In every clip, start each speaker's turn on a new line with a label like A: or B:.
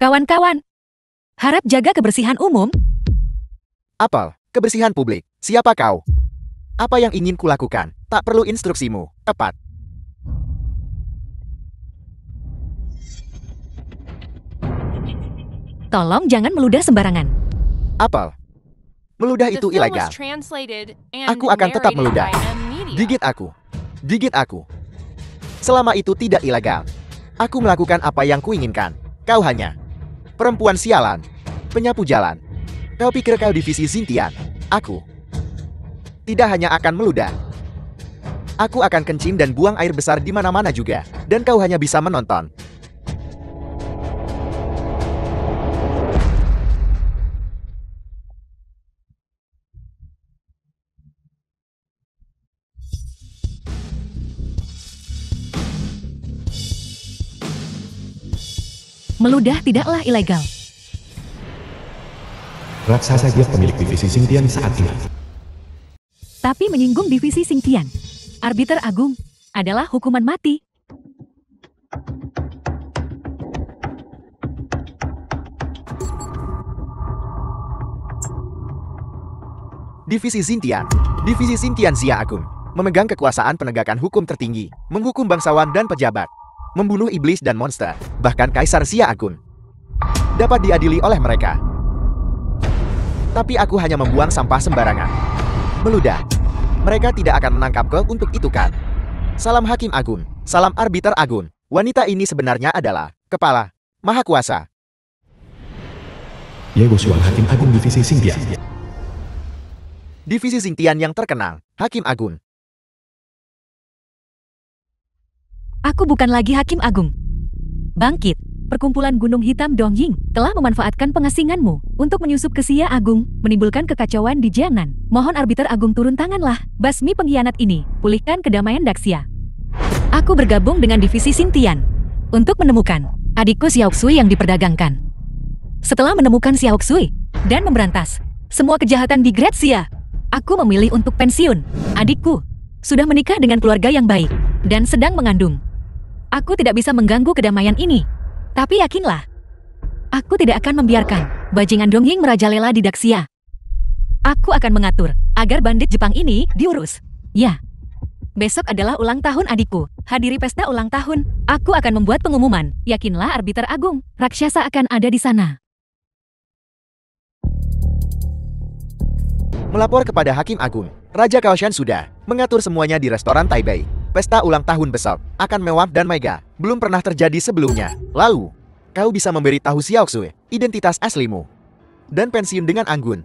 A: Kawan-kawan, harap jaga kebersihan umum.
B: Apel, kebersihan publik. Siapa kau? Apa yang ingin kulakukan? Tak perlu instruksimu. Tepat.
A: Tolong jangan meludah sembarangan.
B: Apel, meludah itu ilegal. Aku akan tetap meludah. Gigit aku. Gigit aku. Selama itu tidak ilegal. Aku melakukan apa yang kuinginkan. Kau hanya perempuan sialan, penyapu jalan. Kau pikir kau divisi Xintian? Aku tidak hanya akan meludah. Aku akan kencing dan buang air besar di mana-mana juga. Dan kau hanya bisa menonton.
A: Meludah tidaklah ilegal.
C: Raksasa dia pemilik divisi Xintian saat ini.
A: Tapi menyinggung divisi Xintian, arbiter agung, adalah hukuman mati.
B: Divisi Xintian. Divisi Xintian Xia Agung memegang kekuasaan penegakan hukum tertinggi, menghukum bangsawan dan pejabat, membunuh iblis dan monster, bahkan Kaisar Xia Agung dapat diadili oleh mereka. Tapi aku hanya membuang sampah sembarangan. Meludah. Mereka tidak akan menangkap kau untuk itu kan? Salam Hakim Agung, salam Arbiter Agung. Wanita ini sebenarnya adalah Kepala Maha Kuasa.
C: Ye Guoxuan Hakim Agung Divisi Xintian.
B: Divisi Xintian yang terkenal, Hakim Agung.
A: Aku bukan lagi Hakim Agung. Bangkit, perkumpulan Gunung Hitam Dongying telah memanfaatkan pengasinganmu untuk menyusup ke Xia Agung, menimbulkan kekacauan di Jiangnan. Mohon Arbiter Agung turun tanganlah, basmi pengkhianat ini, pulihkan kedamaian Daxia. Aku bergabung dengan Divisi Xintian untuk menemukan adikku Xiaoxui yang diperdagangkan. Setelah menemukan Xiaoxui dan memberantas semua kejahatan di Great Xia, aku memilih untuk pensiun. Adikku sudah menikah dengan keluarga yang baik dan sedang mengandung. Aku tidak bisa mengganggu kedamaian ini. Tapi yakinlah, aku tidak akan membiarkan bajingan Dongying merajalela di Daxia. Aku akan mengatur agar bandit Jepang ini diurus. Ya, besok adalah ulang tahun adikku. Hadiri pesta ulang tahun. Aku akan membuat pengumuman. Yakinlah Arbiter Agung, raksasa akan ada di sana.
B: Melapor kepada Hakim Agung, Raja Kaoshan sudah mengatur semuanya di restoran Taipei. Pesta ulang tahun besok akan mewah dan mega, belum pernah terjadi sebelumnya. Lalu, kau bisa memberitahu Xiaoxui identitas aslimu dan pensiun dengan anggun.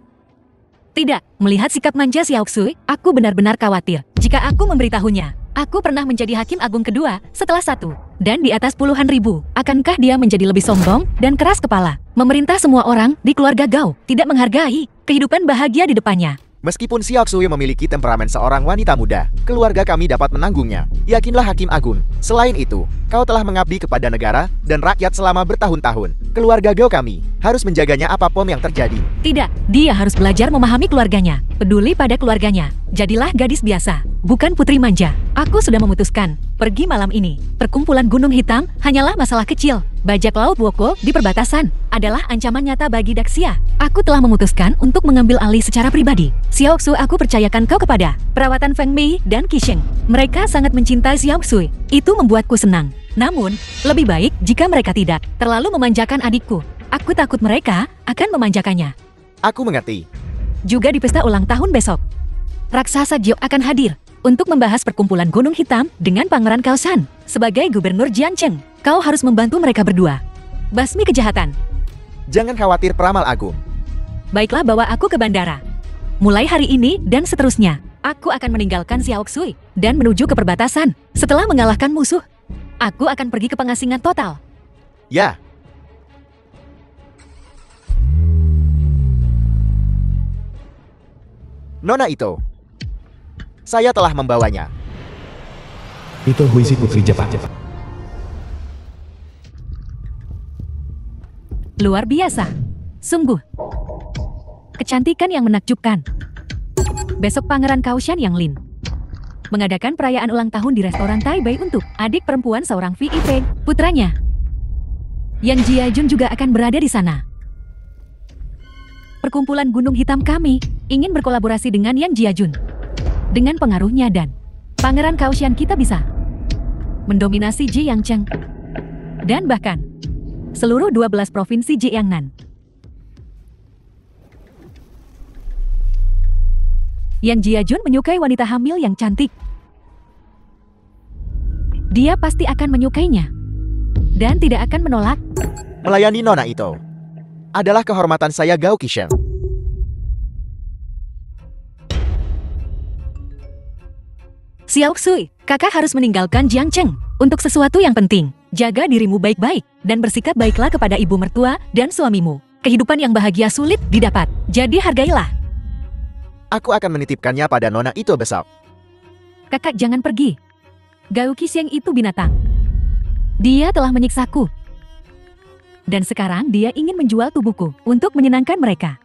A: Tidak, melihat sikap manja Xiaoxui, aku benar-benar khawatir. Jika aku memberitahunya, aku pernah menjadi Hakim Agung kedua setelah 1 dan di atas puluhan ribu. Akankah dia menjadi lebih sombong dan keras kepala? Memerintah semua orang di keluarga Gao, tidak menghargai kehidupan bahagia di depannya.
B: Meskipun Xiaoxui memiliki temperamen seorang wanita muda, keluarga kami dapat menanggungnya. Yakinlah Hakim Agung. Selain itu, kau telah mengabdi kepada negara dan rakyat selama bertahun-tahun. Keluarga Gao kami harus menjaganya apapun yang terjadi.
A: Tidak, dia harus belajar memahami keluarganya, peduli pada keluarganya. Jadilah gadis biasa, bukan putri manja. Aku sudah memutuskan, pergi malam ini. Perkumpulan Gunung Hitam hanyalah masalah kecil. Bajak laut Woko di perbatasan adalah ancaman nyata bagi Daxia. Aku telah memutuskan untuk mengambil alih secara pribadi. Xiaoxui, aku percayakan kau kepada perawatan Feng Mei dan Qisheng. Mereka sangat mencintai Xiaoxui. Itu membuatku senang. Namun, lebih baik jika mereka tidak terlalu memanjakan adikku. Aku takut mereka akan memanjakannya.
B: Aku mengerti.
A: Juga di pesta ulang tahun besok, raksasa Jiao akan hadir untuk membahas perkumpulan Gunung Hitam dengan Pangeran Kaoshan. Sebagai Gubernur Jiangcheng, kau harus membantu mereka berdua. Basmi kejahatan.
B: Jangan khawatir Peramal Agung.
A: Baiklah, bawa aku ke bandara. Mulai hari ini dan seterusnya, aku akan meninggalkan Xiaoxui dan menuju ke perbatasan. Setelah mengalahkan musuh, aku akan pergi ke pengasingan total.
B: Ya. Nona Ito. Saya telah membawanya.
C: Itu Huizi Putri Jepang.
A: Luar biasa. Sungguh. Kecantikan yang menakjubkan. Besok Pangeran Kaoshan yang Lin mengadakan perayaan ulang tahun di restoran Taipei untuk adik perempuan seorang VIP, putranya. Yang Jiajun juga akan berada di sana. Perkumpulan Gunung Hitam kami ingin berkolaborasi dengan Yang Jiajun. Dengan pengaruhnya dan Pangeran Kaoxian kita bisa mendominasi Jiangcheng dan bahkan seluruh 12 provinsi Jiangnan. Yang Jiajun menyukai wanita hamil yang cantik. Dia pasti akan menyukainya dan tidak akan menolak.
B: Melayani Nona Ito adalah kehormatan saya Gao Qisheng.
A: Xiao Xui, kakak harus meninggalkan Jiangcheng untuk sesuatu yang penting. Jaga dirimu baik-baik dan bersikap baiklah kepada ibu mertua dan suamimu. Kehidupan yang bahagia sulit didapat, jadi hargailah.
B: Aku akan menitipkannya pada Nona Ito besok.
A: Kakak jangan pergi. Gao Qisheng itu binatang. Dia telah menyiksaku. Dan sekarang dia ingin menjual tubuhku untuk menyenangkan mereka.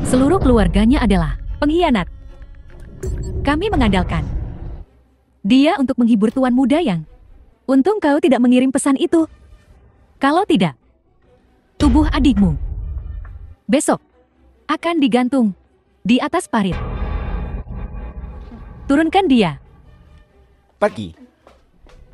A: Seluruh keluarganya adalah pengkhianat. Kami mengandalkan dia untuk menghibur tuan muda yang... Untung kau tidak mengirim pesan itu. Kalau tidak, tubuh adikmu besok akan digantung di atas parit. Turunkan dia.
B: Pergi.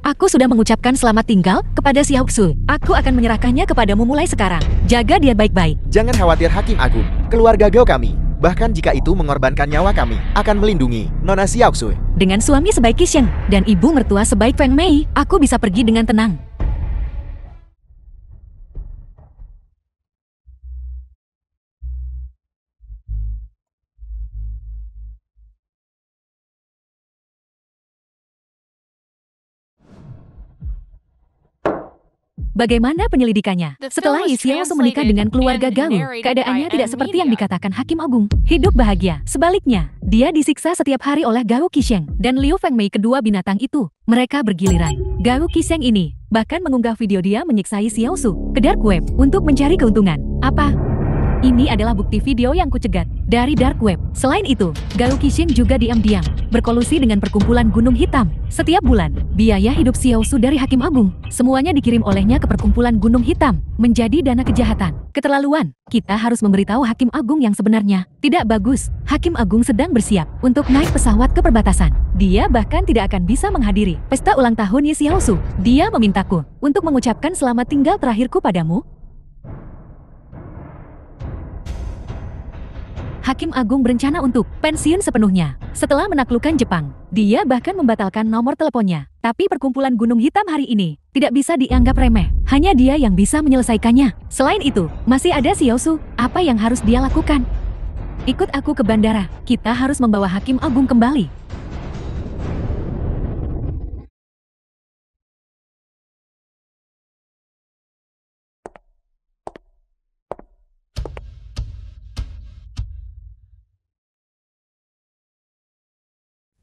A: Aku sudah mengucapkan selamat tinggal kepada Xiao Xu. Aku akan menyerahkannya kepadamu mulai sekarang. Jaga dia baik-baik.
B: Jangan khawatir Hakim Agung. Keluarga Gao kami, bahkan jika itu mengorbankan nyawa kami, akan melindungi Nona Xiao Xu.
A: Dengan suami sebaik Qisheng dan ibu mertua sebaik Feng Mei, aku bisa pergi dengan tenang. Bagaimana penyelidikannya? Setelah Xiao Su menikah dengan keluarga Gao, keadaannya tidak seperti yang dikatakan Hakim Agung. Hidup bahagia. Sebaliknya, dia disiksa setiap hari oleh Gao Qisheng dan Liu Fengmei, kedua binatang itu. Mereka bergiliran. Gao Qisheng ini bahkan mengunggah video dia menyiksai Xiao Su ke dark web untuk mencari keuntungan. Apa? Ini adalah bukti video yang kucegat dari dark web. Selain itu, Gao Qisheng juga diam-diam berkolusi dengan perkumpulan Gunung Hitam. Setiap bulan, biaya hidup Xiao Su dari Hakim Agung semuanya dikirim olehnya ke perkumpulan Gunung Hitam menjadi dana kejahatan. Keterlaluan. Kita harus memberitahu Hakim Agung yang sebenarnya. Tidak bagus. Hakim Agung sedang bersiap untuk naik pesawat ke perbatasan. Dia bahkan tidak akan bisa menghadiri pesta ulang tahun Xiao Su. Dia memintaku untuk mengucapkan selamat tinggal terakhirku padamu. Hakim Agung berencana untuk pensiun sepenuhnya. Setelah menaklukkan Jepang, dia bahkan membatalkan nomor teleponnya. Tapi perkumpulan Gunung Hitam hari ini tidak bisa dianggap remeh. Hanya dia yang bisa menyelesaikannya. Selain itu, masih ada Xiao Su. Apa yang harus dia lakukan? Ikut aku ke bandara. Kita harus membawa Hakim Agung kembali.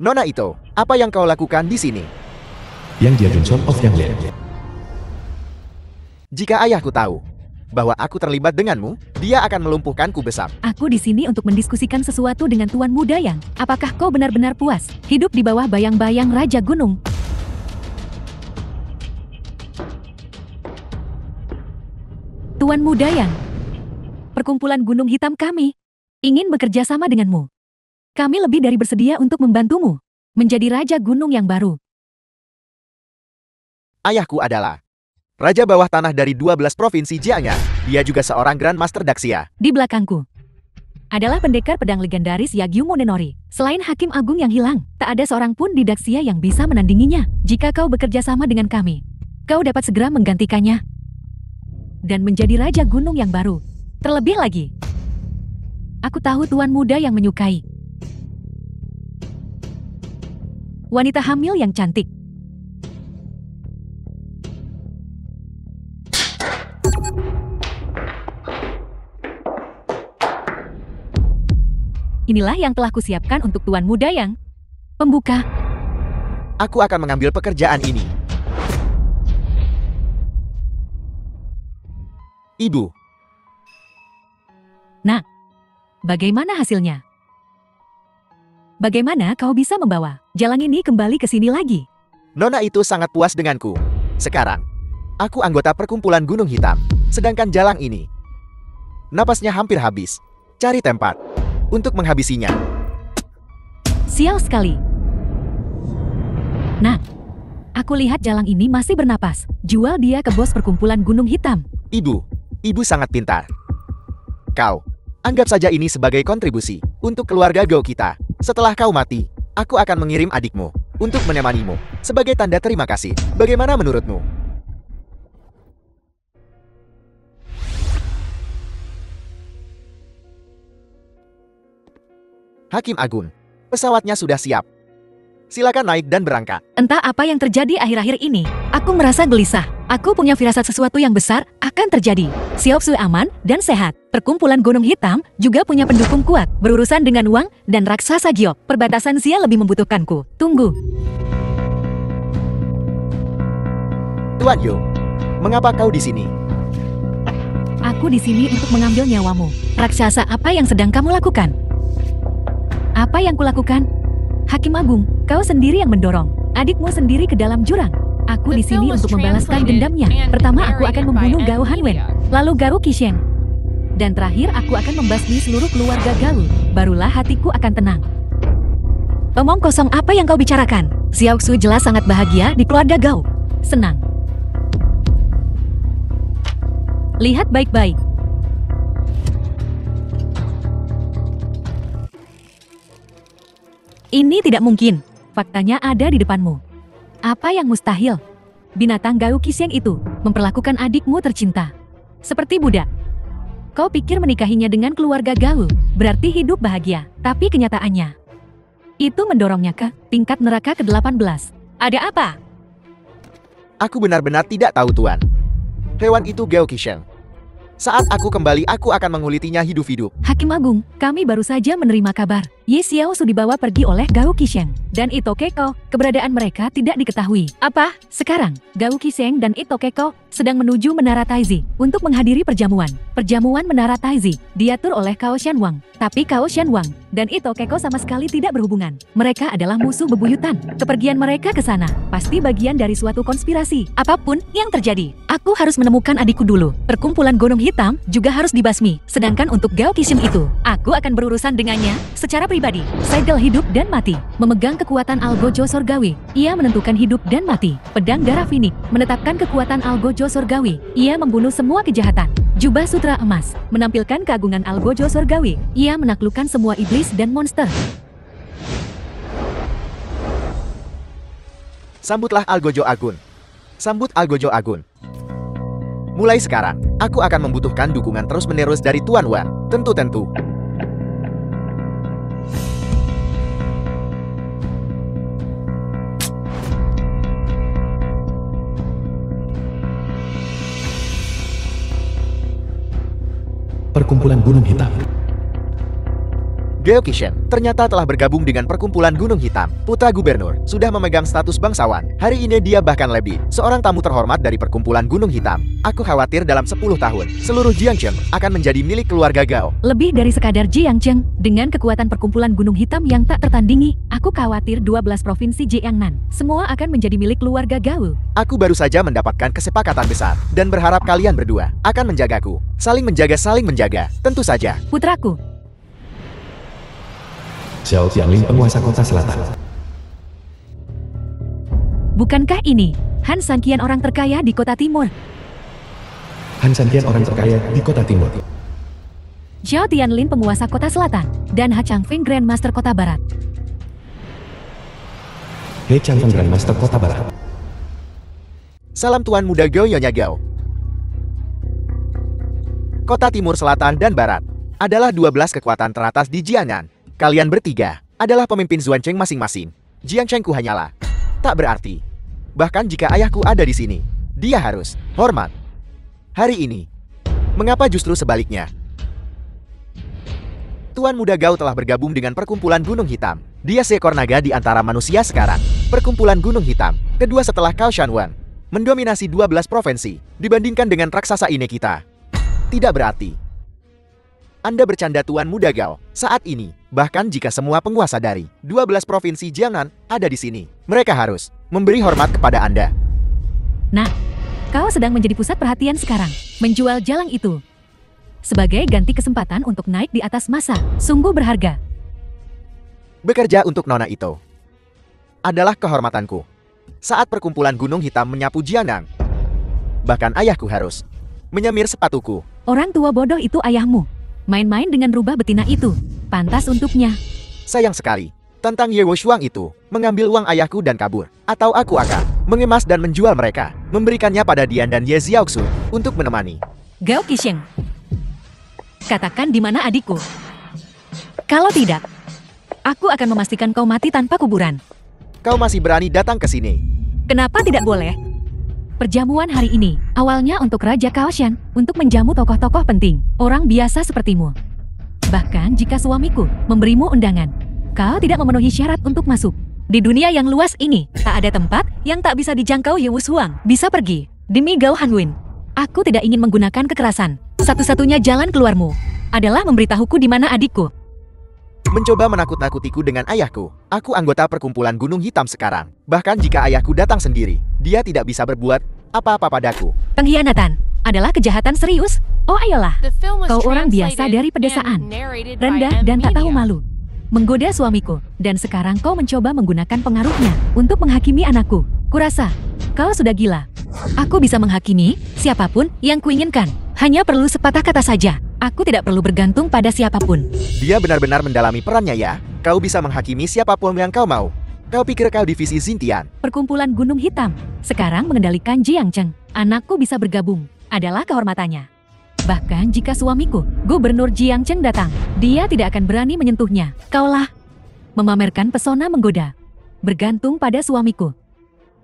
B: Nona Ito, apa yang kau lakukan di sini?
C: Yang Jiajun Son of Yang Lian.
B: Jika ayahku tahu bahwa aku terlibat denganmu, dia akan melumpuhkanku besar.
A: Aku di sini untuk mendiskusikan sesuatu dengan Tuan Muda Yang. Apakah kau benar-benar puas hidup di bawah bayang-bayang Raja Gunung? Tuan Muda Yang, perkumpulan Gunung Hitam kami ingin bekerja sama denganmu. Kami lebih dari bersedia untuk membantumu menjadi Raja Gunung yang baru.
B: Ayahku adalah Raja bawah tanah dari 12 provinsi Jiangnan. Dia juga seorang Grand Master Daxia.
A: Di belakangku adalah pendekar pedang legendaris Yagyu Monenori. Selain Hakim Agung yang hilang, tak ada seorang pun di Daxia yang bisa menandinginya. Jika kau bekerja sama dengan kami, kau dapat segera menggantikannya dan menjadi Raja Gunung yang baru. Terlebih lagi, aku tahu Tuan Muda yang menyukai wanita hamil yang cantik. Inilah yang telah kusiapkan untuk Tuan Muda Yang. Pembuka.
B: Aku akan mengambil pekerjaan ini. Ibu.
A: Nah, bagaimana hasilnya? Bagaimana kau bisa membawa jalan ini kembali ke sini lagi?
B: Nona itu sangat puas denganku. Sekarang, Aku anggota perkumpulan Gunung Hitam. Sedangkan Jalang ini, napasnya hampir habis. Cari tempat untuk menghabisinya.
A: Sial sekali. Nah, aku lihat Jalang ini masih bernapas. Jual dia ke bos perkumpulan Gunung Hitam.
B: Ibu sangat pintar. Kau, anggap saja ini sebagai kontribusi untuk keluarga Gao kita. Setelah kau mati, aku akan mengirim adikmu untuk menemanimu sebagai tanda terima kasih. Bagaimana menurutmu? Hakim Agung, pesawatnya sudah siap. Silakan naik dan berangkat.
A: Entah apa yang terjadi akhir-akhir ini. Aku merasa gelisah. Aku punya firasat sesuatu yang besar akan terjadi. Xiaoxue aman dan sehat. Perkumpulan Gunung Hitam juga punya pendukung kuat. Berurusan dengan Wang dan raksasa Giok. Perbatasan Xia lebih membutuhkanku. Tunggu.
B: Tuan Yu, mengapa kau di sini?
A: Aku di sini untuk mengambil nyawamu. Raksasa apa yang sedang kamu lakukan? Apa yang kulakukan? Hakim Agung, kau sendiri yang mendorong adikmu sendiri ke dalam jurang. Aku di sini untuk membalaskan dendamnya. Pertama aku akan membunuh Gao Hanwen, lalu Gao Qisheng. Dan terakhir aku akan membasmi seluruh keluarga Gao. Barulah hatiku akan tenang. Omong kosong apa yang kau bicarakan? Xiaoxue jelas sangat bahagia di keluarga Gao. Senang. Lihat baik-baik. Ini tidak mungkin. Faktanya ada di depanmu. Apa yang mustahil? Binatang Gao Qisheng itu memperlakukan adikmu tercinta seperti budak. Kau pikir menikahinya dengan keluarga Gao berarti hidup bahagia, tapi kenyataannya itu mendorongnya ke tingkat neraka ke-18. Ada apa?
B: Aku benar-benar tidak tahu, Tuan. Hewan itu Gao Qisheng. Saat aku kembali, aku akan mengulitinya hidup-hidup.
A: Hakim Agung, kami baru saja menerima kabar. Ye Xiaosu dibawa pergi oleh Gao Qisheng dan Ito Keko. Keberadaan mereka tidak diketahui. Apa? Sekarang, Gao Qisheng dan Ito Keko sedang menuju Menara Taizi untuk menghadiri perjamuan. Perjamuan Menara Taizi diatur oleh Cao Shanwang. Tapi Cao Shanwang dan Ito Keko sama sekali tidak berhubungan. Mereka adalah musuh bebuyutan. Kepergian mereka ke sana pasti bagian dari suatu konspirasi. Apapun yang terjadi, aku harus menemukan adikku dulu. Perkumpulan Gunung Hitam juga harus dibasmi. Sedangkan untuk Gao Qisheng itu, aku akan berurusan dengannya secara pribadi. Segel hidup dan mati. Memegang kekuatan Algojo Sorgawi, ia menentukan hidup dan mati. Pedang darah Finik menetapkan kekuatan Algojo Sorgawi. Ia membunuh semua kejahatan. Jubah Sutra Emas menampilkan keagungan Algojo Sorgawi. Ia menaklukkan semua iblis dan monster.
B: Sambutlah Algojo Agun. Sambut Algojo Agun. Mulai sekarang, aku akan membutuhkan dukungan terus-menerus dari Tuan Wan. Tentu-tentu.
C: Perkumpulan Gunung Hitam.
B: Gao Qisheng ternyata telah bergabung dengan Perkumpulan Gunung Hitam. Putra Gubernur sudah memegang status bangsawan. Hari ini dia bahkan lebih seorang tamu terhormat dari Perkumpulan Gunung Hitam. Aku khawatir dalam 10 tahun, seluruh Jiangcheng akan menjadi milik keluarga Gao.
A: Lebih dari sekadar Jiangcheng, dengan kekuatan Perkumpulan Gunung Hitam yang tak tertandingi, aku khawatir 12 provinsi Jiangnan semua akan menjadi milik keluarga Gao.
B: Aku baru saja mendapatkan kesepakatan besar dan berharap kalian berdua akan menjagaku. Saling menjaga, tentu saja.
A: Putraku,
C: Xiao Tianlin, penguasa kota selatan.
A: bukankah ini Han Sanqian orang terkaya di kota timur?
C: Han Sanqian, orang terkaya di kota timur.
A: Zhao Tianlin, penguasa kota selatan, dan Ha Changfeng, Grandmaster kota barat.
C: He Changfeng, Grandmaster kota barat.
B: Salam Tuan Muda Gao Nyonya Gao. Kota timur, selatan, dan barat adalah 12 kekuatan teratas di Jiangnan. Kalian bertiga adalah pemimpin Zuancheng masing-masing. Jiangchengku hanyalah tak berarti. Bahkan jika ayahku ada di sini, dia harus hormat. Hari ini, mengapa justru sebaliknya? Tuan Muda Gao telah bergabung dengan Perkumpulan Gunung Hitam. Dia seekor naga di antara manusia sekarang. Perkumpulan Gunung Hitam, kedua setelah Cao Shanwang, mendominasi 12 provinsi dibandingkan dengan raksasa ini kita. Tidak berarti. Anda bercanda, Tuan Muda Gao. Saat ini, bahkan jika semua penguasa dari 12 provinsi Jiangnan ada di sini, mereka harus memberi hormat kepada Anda.
A: Nah, Kau sedang menjadi pusat perhatian sekarang. Menjual jalang itu sebagai ganti kesempatan untuk naik di atas massa, sungguh berharga.
B: Bekerja untuk nona itu adalah kehormatanku. Saat perkumpulan Gunung Hitam menyapu Jiangnan, bahkan ayahku harus menyemir sepatuku.
A: Orang tua bodoh itu ayahmu. Main-main dengan rubah betina itu. Pantas untuknya.
B: Sayang sekali, tentang Ye Wushuang itu mengambil uang ayahku dan kabur. Atau aku akan mengemas dan menjual mereka, memberikannya pada Dian dan Ye Xiaoxu untuk menemani.
A: Gao Qisheng, katakan di mana adikku. Kalau tidak, aku akan memastikan kau mati tanpa kuburan.
B: Kau masih berani datang ke sini?
A: Kenapa tidak boleh? Perjamuan hari ini awalnya untuk Raja Kaoshan, untuk menjamu tokoh-tokoh penting, orang biasa sepertimu. Bahkan jika suamiku memberimu undangan, kau tidak memenuhi syarat untuk masuk. Di dunia yang luas ini, tak ada tempat yang tak bisa dijangkau Ye Wushuang. Bisa pergi, demi Gao Hanwin. Aku tidak ingin menggunakan kekerasan. Satu-satunya jalan keluarmu adalah memberitahuku di mana adikku.
B: Mencoba menakut-nakutiku dengan ayahku. Aku anggota perkumpulan Gunung Hitam sekarang. Bahkan jika ayahku datang sendiri, dia tidak bisa berbuat apa-apa padaku.
A: Pengkhianatan adalah kejahatan serius. Oh ayolah, kau orang biasa dari pedesaan, rendah dan tak tahu malu. Menggoda suamiku, dan sekarang kau mencoba menggunakan pengaruhnya untuk menghakimi anakku. Kurasa, kau sudah gila. Aku bisa menghakimi siapapun yang kuinginkan. Hanya perlu sepatah kata saja. Aku tidak perlu bergantung pada siapapun.
B: Dia benar-benar mendalami perannya ya. Kau bisa menghakimi siapapun yang kau mau. Kau pikir kau divisi Xintian?
A: Perkumpulan Gunung Hitam sekarang mengendalikan Jiangcheng. Anakku bisa bergabung adalah kehormatannya. Bahkan jika suamiku, Gubernur Jiangcheng datang, dia tidak akan berani menyentuhnya. Kaulah memamerkan pesona menggoda. Bergantung pada suamiku.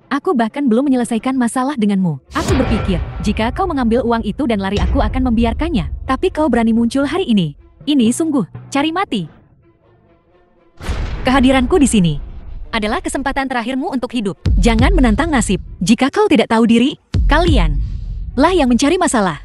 A: Aku bahkan belum menyelesaikan masalah denganmu. Aku berpikir, jika kau mengambil uang itu dan lari aku akan membiarkannya. Tapi kau berani muncul hari ini. Ini sungguh, cari mati. Kehadiranku di sini adalah kesempatan terakhirmu untuk hidup. Jangan menantang nasib. Jika kau tidak tahu diri, kalian lah yang mencari masalah.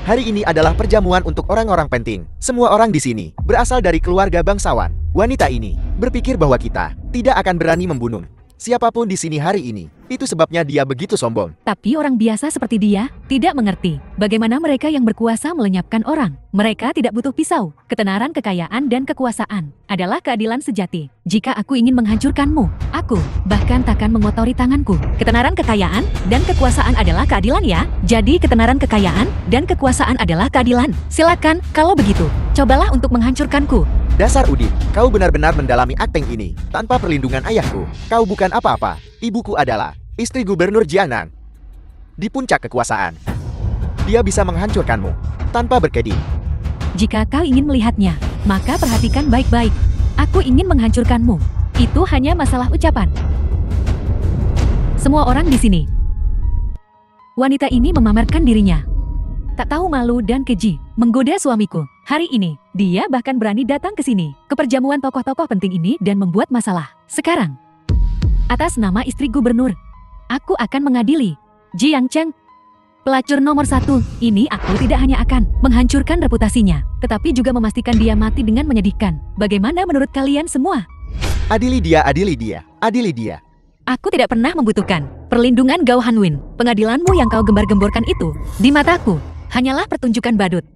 B: Hari ini adalah perjamuan untuk orang-orang penting. Semua orang di sini berasal dari keluarga bangsawan. Wanita ini berpikir bahwa kita tidak akan berani membunuh siapapun di sini hari ini. Itu sebabnya dia begitu sombong.
A: Tapi orang biasa seperti dia tidak mengerti bagaimana mereka yang berkuasa melenyapkan orang. Mereka tidak butuh pisau. Ketenaran, kekayaan, dan kekuasaan adalah keadilan sejati. Jika aku ingin menghancurkanmu, aku bahkan takkan mengotori tanganku. Ketenaran, kekayaan, dan kekuasaan adalah keadilan ya. Jadi ketenaran, kekayaan, dan kekuasaan adalah keadilan. Silakan, kalau begitu, cobalah untuk menghancurkanku.
B: Dasar Udin, kau benar-benar mendalami akting ini. Tanpa perlindungan ayahku, kau bukan apa-apa. Ibuku adalah istri Gubernur Jiangnan. Di puncak kekuasaan, dia bisa menghancurkanmu tanpa berkedip.
A: Jika kau ingin melihatnya, maka perhatikan baik-baik. Aku ingin menghancurkanmu. Itu hanya masalah ucapan. Semua orang di sini. Wanita ini memamerkan dirinya. Tak tahu malu dan keji, menggoda suamiku. Hari ini, dia bahkan berani datang ke sini, ke perjamuan tokoh-tokoh penting ini dan membuat masalah. Sekarang, atas nama istri gubernur, aku akan mengadili Jiangcheng. Pelacur nomor 1, ini aku tidak hanya akan menghancurkan reputasinya, tetapi juga memastikan dia mati dengan menyedihkan. Bagaimana menurut kalian semua?
B: Adili dia, adili dia, adili dia.
A: Aku tidak pernah membutuhkan perlindungan Gao Hanwin. Pengadilanmu yang kau gembar-gemborkan itu, di mataku, hanyalah pertunjukan badut.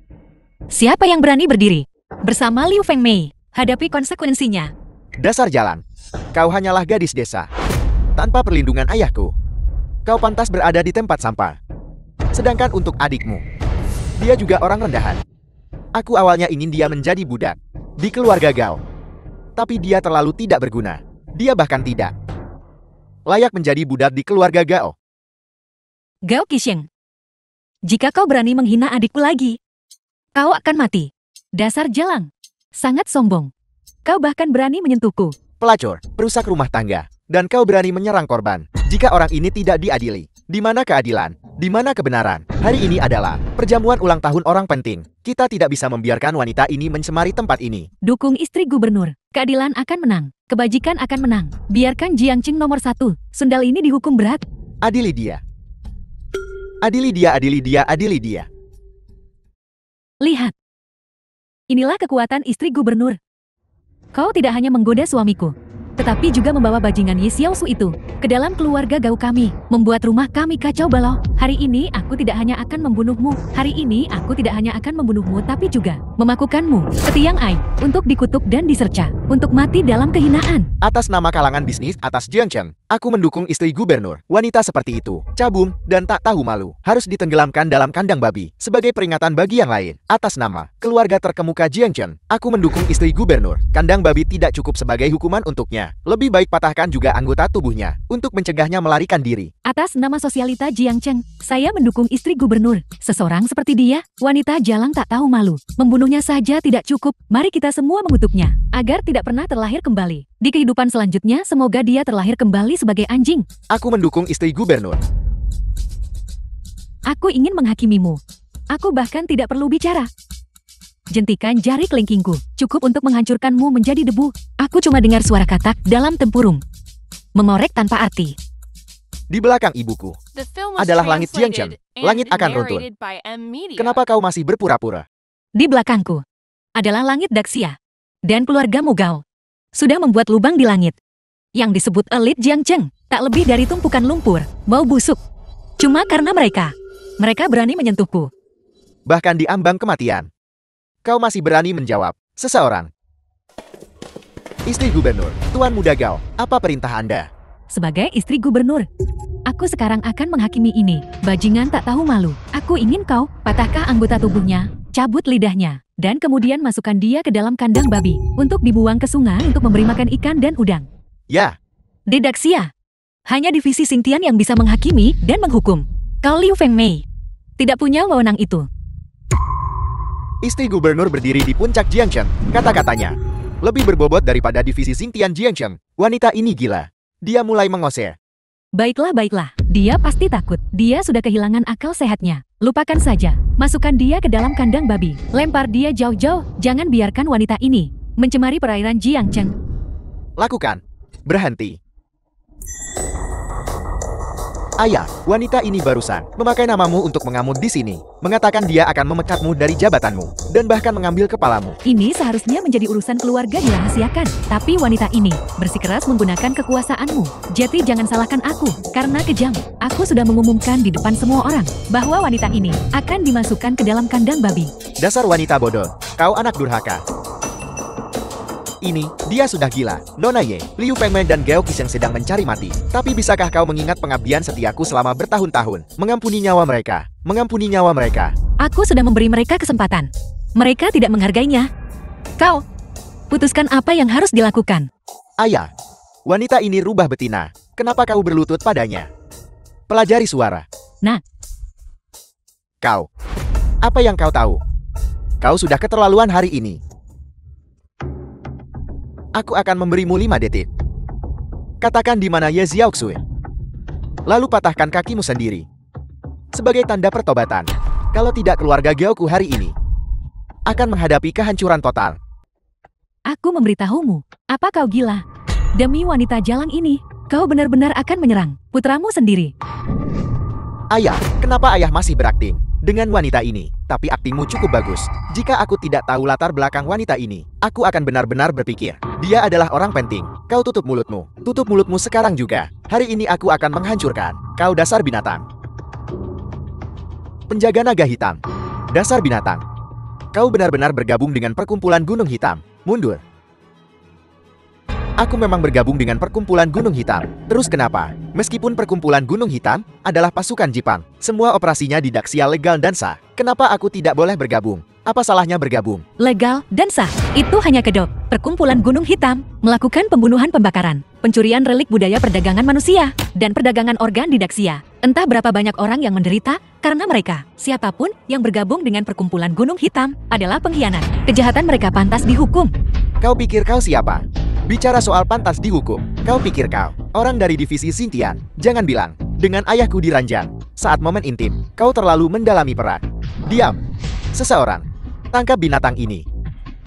A: Siapa yang berani berdiri bersama Liu Fengmei, hadapi konsekuensinya.
B: Dasar jalan, kau hanyalah gadis desa. Tanpa perlindungan ayahku, kau pantas berada di tempat sampah. Sedangkan untuk adikmu, dia juga orang rendahan. Aku awalnya ingin dia menjadi budak di keluarga Gao. Tapi dia terlalu tidak berguna. Dia bahkan tidak layak menjadi budak di keluarga Gao.
A: Gao Qisheng, jika kau berani menghina adikku lagi, kau akan mati. Dasar jalang, sangat sombong. Kau bahkan berani menyentuhku.
B: Pelacur, perusak rumah tangga, dan kau berani menyerang korban. Jika orang ini tidak diadili, di mana keadilan? Di mana kebenaran? Hari ini adalah perjamuan ulang tahun orang penting. Kita tidak bisa membiarkan wanita ini mencemari tempat ini.
A: Dukung istri gubernur. Keadilan akan menang. Kebajikan akan menang. Biarkan Jiangcheng nomor 1. Sundal ini dihukum berat.
B: Adili dia. Adili dia, adili dia, adili dia.
A: Lihat. Inilah kekuatan istri gubernur. Kau tidak hanya menggoda suamiku, tetapi juga membawa bajingan Yi Xiaosu itu ke dalam keluarga Gao kami, membuat rumah kami kacau balau. Hari ini aku tidak hanya akan membunuhmu. Hari ini aku tidak hanya akan membunuhmu, tapi juga memakukanmu ke tiang Ai untuk dikutuk dan diserca, untuk mati dalam kehinaan.
B: Atas nama kalangan bisnis atas Jiangcheng, aku mendukung istri gubernur. Wanita seperti itu, cabul dan tak tahu malu, harus ditenggelamkan dalam kandang babi sebagai peringatan bagi yang lain. Atas nama keluarga terkemuka Jiangcheng, aku mendukung istri gubernur. Kandang babi tidak cukup sebagai hukuman untuknya. Lebih baik patahkan juga anggota tubuhnya untuk mencegahnya melarikan diri.
A: Atas nama sosialita Jiangcheng, saya mendukung istri gubernur. Seseorang seperti dia, wanita jalang tak tahu malu. Membunuhnya saja tidak cukup. Mari kita semua mengutuknya agar tidak pernah terlahir kembali. Di kehidupan selanjutnya, semoga dia terlahir kembali sebagai anjing.
B: Aku mendukung istri gubernur.
A: Aku ingin menghakimimu. Aku bahkan tidak perlu bicara. Jentikan jari kelingkingku, cukup untuk menghancurkanmu menjadi debu. Aku cuma dengar suara katak dalam tempurung, memorek tanpa arti.
B: Di belakang ibuku adalah langit Jiangcheng. Langit akan runtuh. Kenapa kau masih berpura-pura?
A: Di belakangku adalah langit Daxia. Dan keluarga Mugao sudah membuat lubang di langit yang disebut elit Jiangcheng. Tak lebih dari tumpukan lumpur, bau busuk. Cuma karena mereka berani menyentuhku.
B: Bahkan di ambang kematian, kau masih berani menjawab. Seseorang. Istri gubernur, Tuan Muda Gao, apa perintah Anda?
A: Sebagai istri gubernur, aku sekarang akan menghakimi ini. Bajingan tak tahu malu. Aku ingin kau patahkah anggota tubuhnya, cabut lidahnya, dan kemudian masukkan dia ke dalam kandang babi untuk dibuang ke sungai untuk memberi makan ikan dan udang.
B: Ya.
A: Di Daxia, hanya divisi Xingtian yang bisa menghakimi dan menghukum. Kau Liu Fengmei tidak punya wewenang itu.
B: Istri gubernur berdiri di puncak Jiangcheng. Kata-katanya lebih berbobot daripada divisi Xingtian Jiangcheng. Wanita ini gila. Dia mulai mengose.
A: Baiklah, baiklah. Dia pasti takut. Dia sudah kehilangan akal sehatnya. Lupakan saja. Masukkan dia ke dalam kandang babi. Lempar dia jauh-jauh. Jangan biarkan wanita ini mencemari perairan Jiangcheng.
B: Lakukan. Berhenti. Ayah, wanita ini barusan memakai namamu untuk mengamuk di sini. Mengatakan dia akan memecatmu dari jabatanmu dan bahkan mengambil kepalamu.
A: Ini seharusnya menjadi urusan keluarga dirahasiakan. Tapi wanita ini bersikeras menggunakan kekuasaanmu. Jadi jangan salahkan aku karena kejam. Aku sudah mengumumkan di depan semua orang bahwa wanita ini akan dimasukkan ke dalam kandang babi.
B: Dasar wanita bodoh, kau anak durhaka. Ini, dia sudah gila. Nona Ye, Liu Fengmei dan Gao Qis yang sedang mencari mati. Tapi bisakah kau mengingat pengabdian setiaku selama bertahun-tahun? Mengampuni nyawa mereka. Mengampuni nyawa mereka.
A: Aku sudah memberi mereka kesempatan. Mereka tidak menghargainya. Kau, putuskan apa yang harus dilakukan.
B: Ayah, wanita ini rubah betina. Kenapa kau berlutut padanya? Pelajari suara.
A: Nah.
B: Kau, apa yang kau tahu? Kau sudah keterlaluan hari ini. Aku akan memberimu 5 detik. Katakan di mana Ye Xiaoxue. Lalu patahkan kakimu sendiri. Sebagai tanda pertobatan. Kalau tidak, keluarga Gaoku hari ini akan menghadapi kehancuran total.
A: Aku memberitahumu. Apa kau gila? Demi wanita jalang ini, kau benar-benar akan menyerang putramu sendiri.
B: Ayah, kenapa ayah masih berakting dengan wanita ini? Tapi aktingmu cukup bagus. Jika aku tidak tahu latar belakang wanita ini, aku akan benar-benar berpikir dia adalah orang penting. Kau tutup mulutmu. Tutup mulutmu sekarang juga. Hari ini aku akan menghancurkan kau, dasar binatang. Penjaga naga hitam. Dasar binatang. Kau benar-benar bergabung dengan perkumpulan Gunung Hitam. Mundur. Aku memang bergabung dengan perkumpulan Gunung Hitam. Terus kenapa? Meskipun perkumpulan Gunung Hitam adalah pasukan Jepang, semua operasinya di Daxia legal dan sah. Kenapa aku tidak boleh bergabung? Apa salahnya bergabung?
A: Legal dan sah. Itu hanya kedok. Perkumpulan Gunung Hitam melakukan pembunuhan, pembakaran, pencurian relik budaya, perdagangan manusia, dan perdagangan organ di Daxia. Entah berapa banyak orang yang menderita karena mereka. Siapapun yang bergabung dengan perkumpulan Gunung Hitam adalah pengkhianat. Kejahatan mereka pantas dihukum.
B: Kau pikir kau siapa? Bicara soal pantas dihukum. Kau pikir kau orang dari divisi Xingtian? Jangan bilang dengan ayahku diranjang saat momen intim. Kau terlalu mendalami peran. Diam. Seseorang, tangkap binatang ini.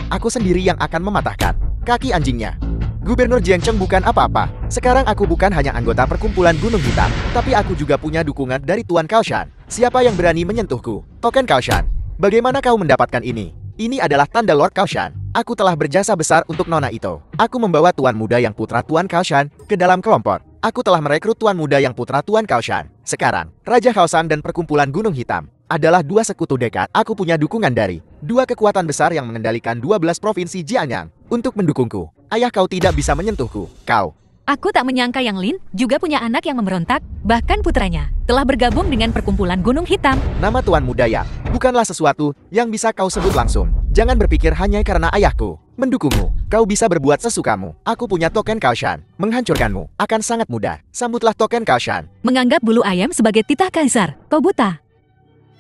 B: Aku sendiri yang akan mematahkan kaki anjingnya. Gubernur Jiangcheng bukan apa-apa. Sekarang aku bukan hanya anggota perkumpulan Gunung Hitam, tapi aku juga punya dukungan dari Tuan Kaoshan. Siapa yang berani menyentuhku? Token Kaoshan. Bagaimana kau mendapatkan ini? Ini adalah tanda Lord Kaoshan. Aku telah berjasa besar untuk Nona Ito. Aku membawa Tuan Muda yang putra Tuan Kaoshan ke dalam kelompok. Aku telah merekrut Tuan Muda yang putra Tuan Kaoshan. Sekarang, Raja Kaoshan dan Perkumpulan Gunung Hitam adalah dua sekutu dekat. Aku punya dukungan dari dua kekuatan besar yang mengendalikan 12 provinsi Jianyang untuk mendukungku. Ayah kau tidak bisa menyentuhku. Kau.
A: Aku tak menyangka Yang Lin juga punya anak yang memberontak, bahkan putranya telah bergabung dengan Perkumpulan Gunung Hitam.
B: Nama Tuan Muda Yang bukanlah sesuatu yang bisa kau sebut langsung. Jangan berpikir hanya karena ayahku mendukungmu. Kau bisa berbuat sesukamu. Aku punya token Kaoshan. Menghancurkanmu akan sangat mudah. Sambutlah token Kaoshan.
A: Menganggap bulu ayam sebagai titah kaisar, kau buta.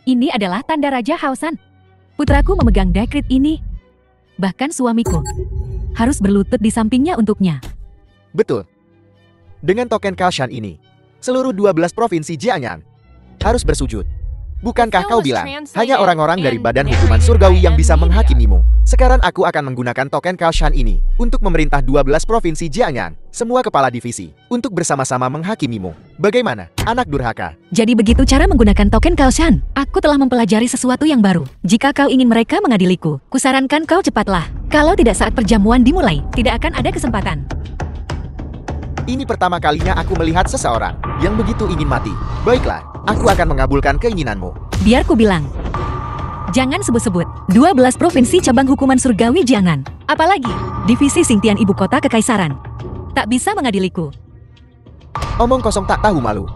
A: Ini adalah tanda Raja Kaoshan. Putraku memegang dekret ini. Bahkan suamiku harus berlutut di sampingnya untuknya.
B: Betul. Dengan token Kaoshan ini, seluruh 12 provinsi Jianyang harus bersujud. Bukankah kau bilang, hanya orang-orang dari Badan Hukuman Surgawi yang bisa menghakimimu? Sekarang aku akan menggunakan token Kaoshan ini untuk memerintah 12 provinsi Jianyang, semua kepala divisi, untuk bersama-sama menghakimimu. Bagaimana, anak durhaka?
A: Jadi begitu cara menggunakan token Kaoshan. Aku telah mempelajari sesuatu yang baru. Jika kau ingin mereka mengadiliku, kusarankan kau cepatlah. Kalau tidak saat perjamuan dimulai, tidak akan ada kesempatan.
B: Ini pertama kalinya aku melihat seseorang yang begitu ingin mati. Baiklah, aku akan mengabulkan keinginanmu.
A: Biar ku bilang. Jangan sebut-sebut 12 provinsi cabang hukuman surgawi Jiangnan. Apalagi divisi Xingtian ibu kota kekaisaran. Tak bisa mengadiliku.
B: Omong kosong tak tahu malu.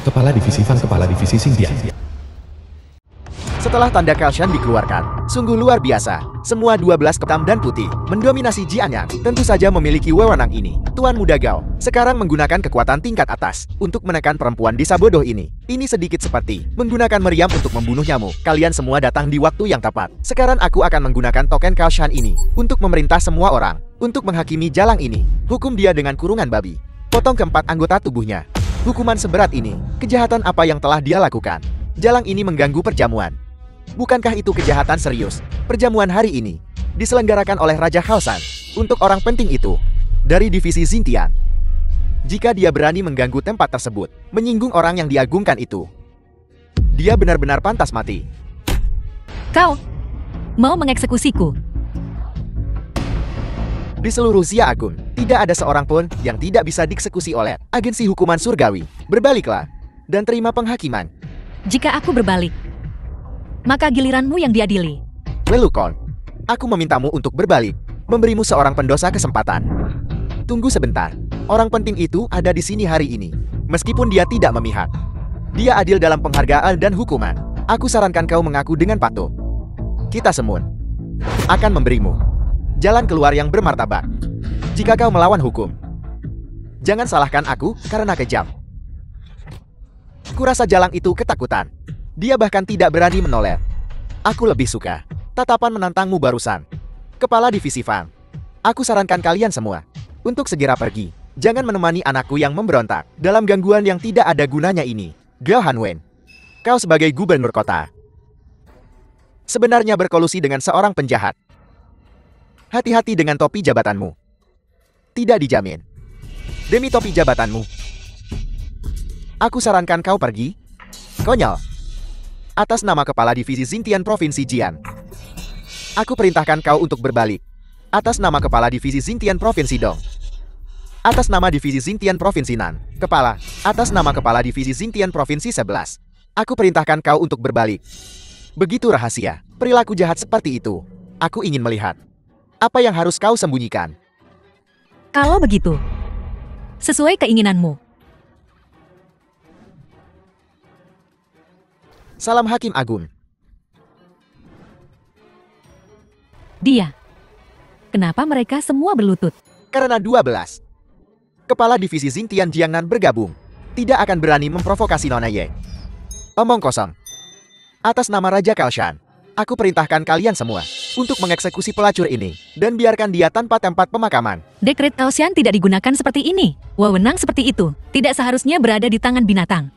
C: Kepala Divisi Fan Kepala Divisi Xingtian.
B: Setelah tanda Kaoshan dikeluarkan, sungguh luar biasa. Semua 12 hitam dan putih mendominasi Jianyang. Tentu saja memiliki wewenang ini. Tuan Muda Gao sekarang menggunakan kekuatan tingkat atas untuk menekan perempuan desa bodoh ini. Ini sedikit seperti menggunakan meriam untuk membunuh nyamuk. Kalian semua datang di waktu yang tepat. Sekarang aku akan menggunakan token Kaoshan ini untuk memerintah semua orang untuk menghakimi jalang ini. Hukum dia dengan kurungan babi. Potong keempat anggota tubuhnya. Hukuman seberat ini, kejahatan apa yang telah dia lakukan? Jalang ini mengganggu perjamuan. Bukankah itu kejahatan serius? Perjamuan hari ini diselenggarakan oleh Raja Kaoshan untuk orang penting itu dari divisi Xingtian. Jika dia berani mengganggu tempat tersebut, menyinggung orang yang diagungkan itu, dia benar-benar pantas mati.
A: Kau mau mengeksekusiku?
B: Di seluruh Xia Agung, tidak ada seorang pun yang tidak bisa dieksekusi oleh agensi hukuman surgawi. Berbaliklah dan terima penghakiman.
A: Jika aku berbalik, maka giliranmu yang diadili.
B: Lelukon, aku memintamu untuk berbalik, memberimu seorang pendosa kesempatan. Tunggu sebentar, orang penting itu ada di sini hari ini. Meskipun dia tidak memihak, dia adil dalam penghargaan dan hukuman. Aku sarankan kau mengaku dengan patuh. Kita Semun akan memberimu jalan keluar yang bermartabat. Jika kau melawan hukum, jangan salahkan aku karena kejam. Kurasa jalang itu ketakutan. Dia bahkan tidak berani menoleh. Aku lebih suka tatapan menantangmu barusan. Kepala Divisi Fan, aku sarankan kalian semua untuk segera pergi. Jangan menemani anakku yang memberontak dalam gangguan yang tidak ada gunanya ini. Gao Hanwen, kau sebagai gubernur kota sebenarnya berkolusi dengan seorang penjahat. Hati-hati dengan topi jabatanmu. Tidak dijamin. Demi topi jabatanmu, aku sarankan kau pergi. Konyol. Atas nama Kepala Divisi Xingtian Provinsi Jian, aku perintahkan kau untuk berbalik. Atas nama Kepala Divisi Xingtian Provinsi Dong, atas nama Divisi Xingtian Provinsi Nan, atas nama Kepala Divisi Xingtian Provinsi 11, aku perintahkan kau untuk berbalik. Begitu rahasia, perilaku jahat seperti itu. Aku ingin melihat apa yang harus kau sembunyikan.
A: Kalau begitu, sesuai keinginanmu.
B: Salam Hakim Agung.
A: Dia. Kenapa mereka semua berlutut?
B: Karena 12 Kepala Divisi Xingtian Jiangnan bergabung, tidak akan berani memprovokasi Nona Ye. Omong kosong. Atas nama Raja Kaoshan, aku perintahkan kalian semua untuk mengeksekusi pelacur ini dan biarkan dia tanpa tempat pemakaman.
A: Dekret Kaoshan tidak digunakan seperti ini. Wewenang seperti itu tidak seharusnya berada di tangan binatang.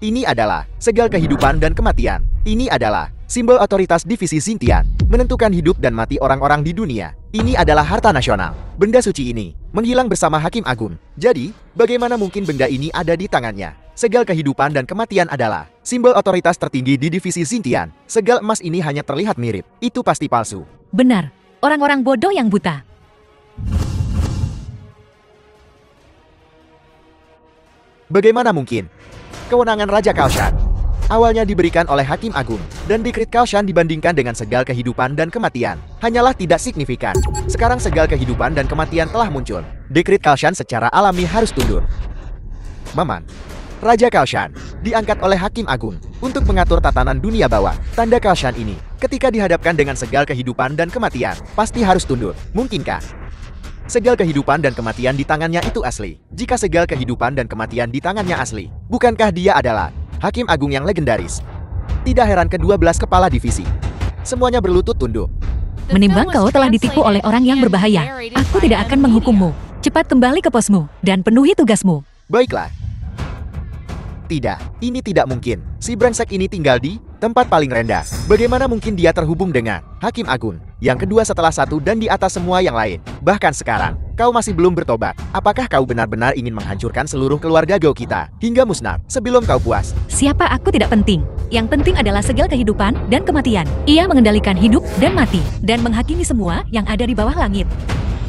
B: Ini adalah segel kehidupan dan kematian. Ini adalah simbol otoritas divisi Xintian, menentukan hidup dan mati orang-orang di dunia. Ini adalah harta nasional. Benda suci ini menghilang bersama Hakim Agung. Jadi, bagaimana mungkin benda ini ada di tangannya? Segel kehidupan dan kematian adalah simbol otoritas tertinggi di divisi Xintian. Segel emas ini hanya terlihat mirip. Itu pasti palsu.
A: Benar, orang-orang bodoh yang buta.
B: Bagaimana mungkin? Kewenangan Raja Kaoshan awalnya diberikan oleh Hakim Agung, dan dekrit Kaoshan dibandingkan dengan segel kehidupan dan kematian hanyalah tidak signifikan. Sekarang segel kehidupan dan kematian telah muncul. Dekrit Kaoshan secara alami harus tunduk. Maman, Raja Kaoshan diangkat oleh Hakim Agung untuk mengatur tatanan dunia bawah. Tanda Kaoshan ini, ketika dihadapkan dengan segel kehidupan dan kematian, pasti harus tunduk. Mungkinkah segel kehidupan dan kematian di tangannya itu asli? Jika segel kehidupan dan kematian di tangannya asli, bukankah dia adalah Hakim Agung yang legendaris? Tidak heran ke-12 kepala divisi semuanya berlutut tunduk.
A: Menimbang kau telah ditipu oleh orang yang berbahaya, aku tidak akan menghukummu. Cepat kembali ke posmu dan penuhi tugasmu.
B: Baiklah. Tidak, ini tidak mungkin. Si brengsek ini tinggal di tempat paling rendah. Bagaimana mungkin dia terhubung dengan Hakim Agung, yang kedua setelah satu dan di atas semua yang lain? Bahkan sekarang, kau masih belum bertobat. Apakah kau benar-benar ingin menghancurkan seluruh keluarga Gao kita hingga musnah sebelum kau puas?
A: Siapa aku tidak penting. Yang penting adalah segel kehidupan dan kematian. Ia mengendalikan hidup dan mati, dan menghakimi semua yang ada di bawah langit.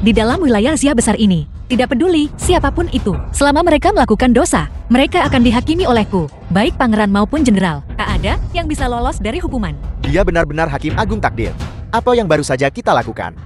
A: Di dalam wilayah Xia besar ini, tidak peduli siapapun itu, selama mereka melakukan dosa, mereka akan dihakimi olehku, baik pangeran maupun jenderal. Tak ada yang bisa lolos dari hukuman.
B: Dia benar-benar Hakim Agung takdir. Apa yang baru saja kita lakukan?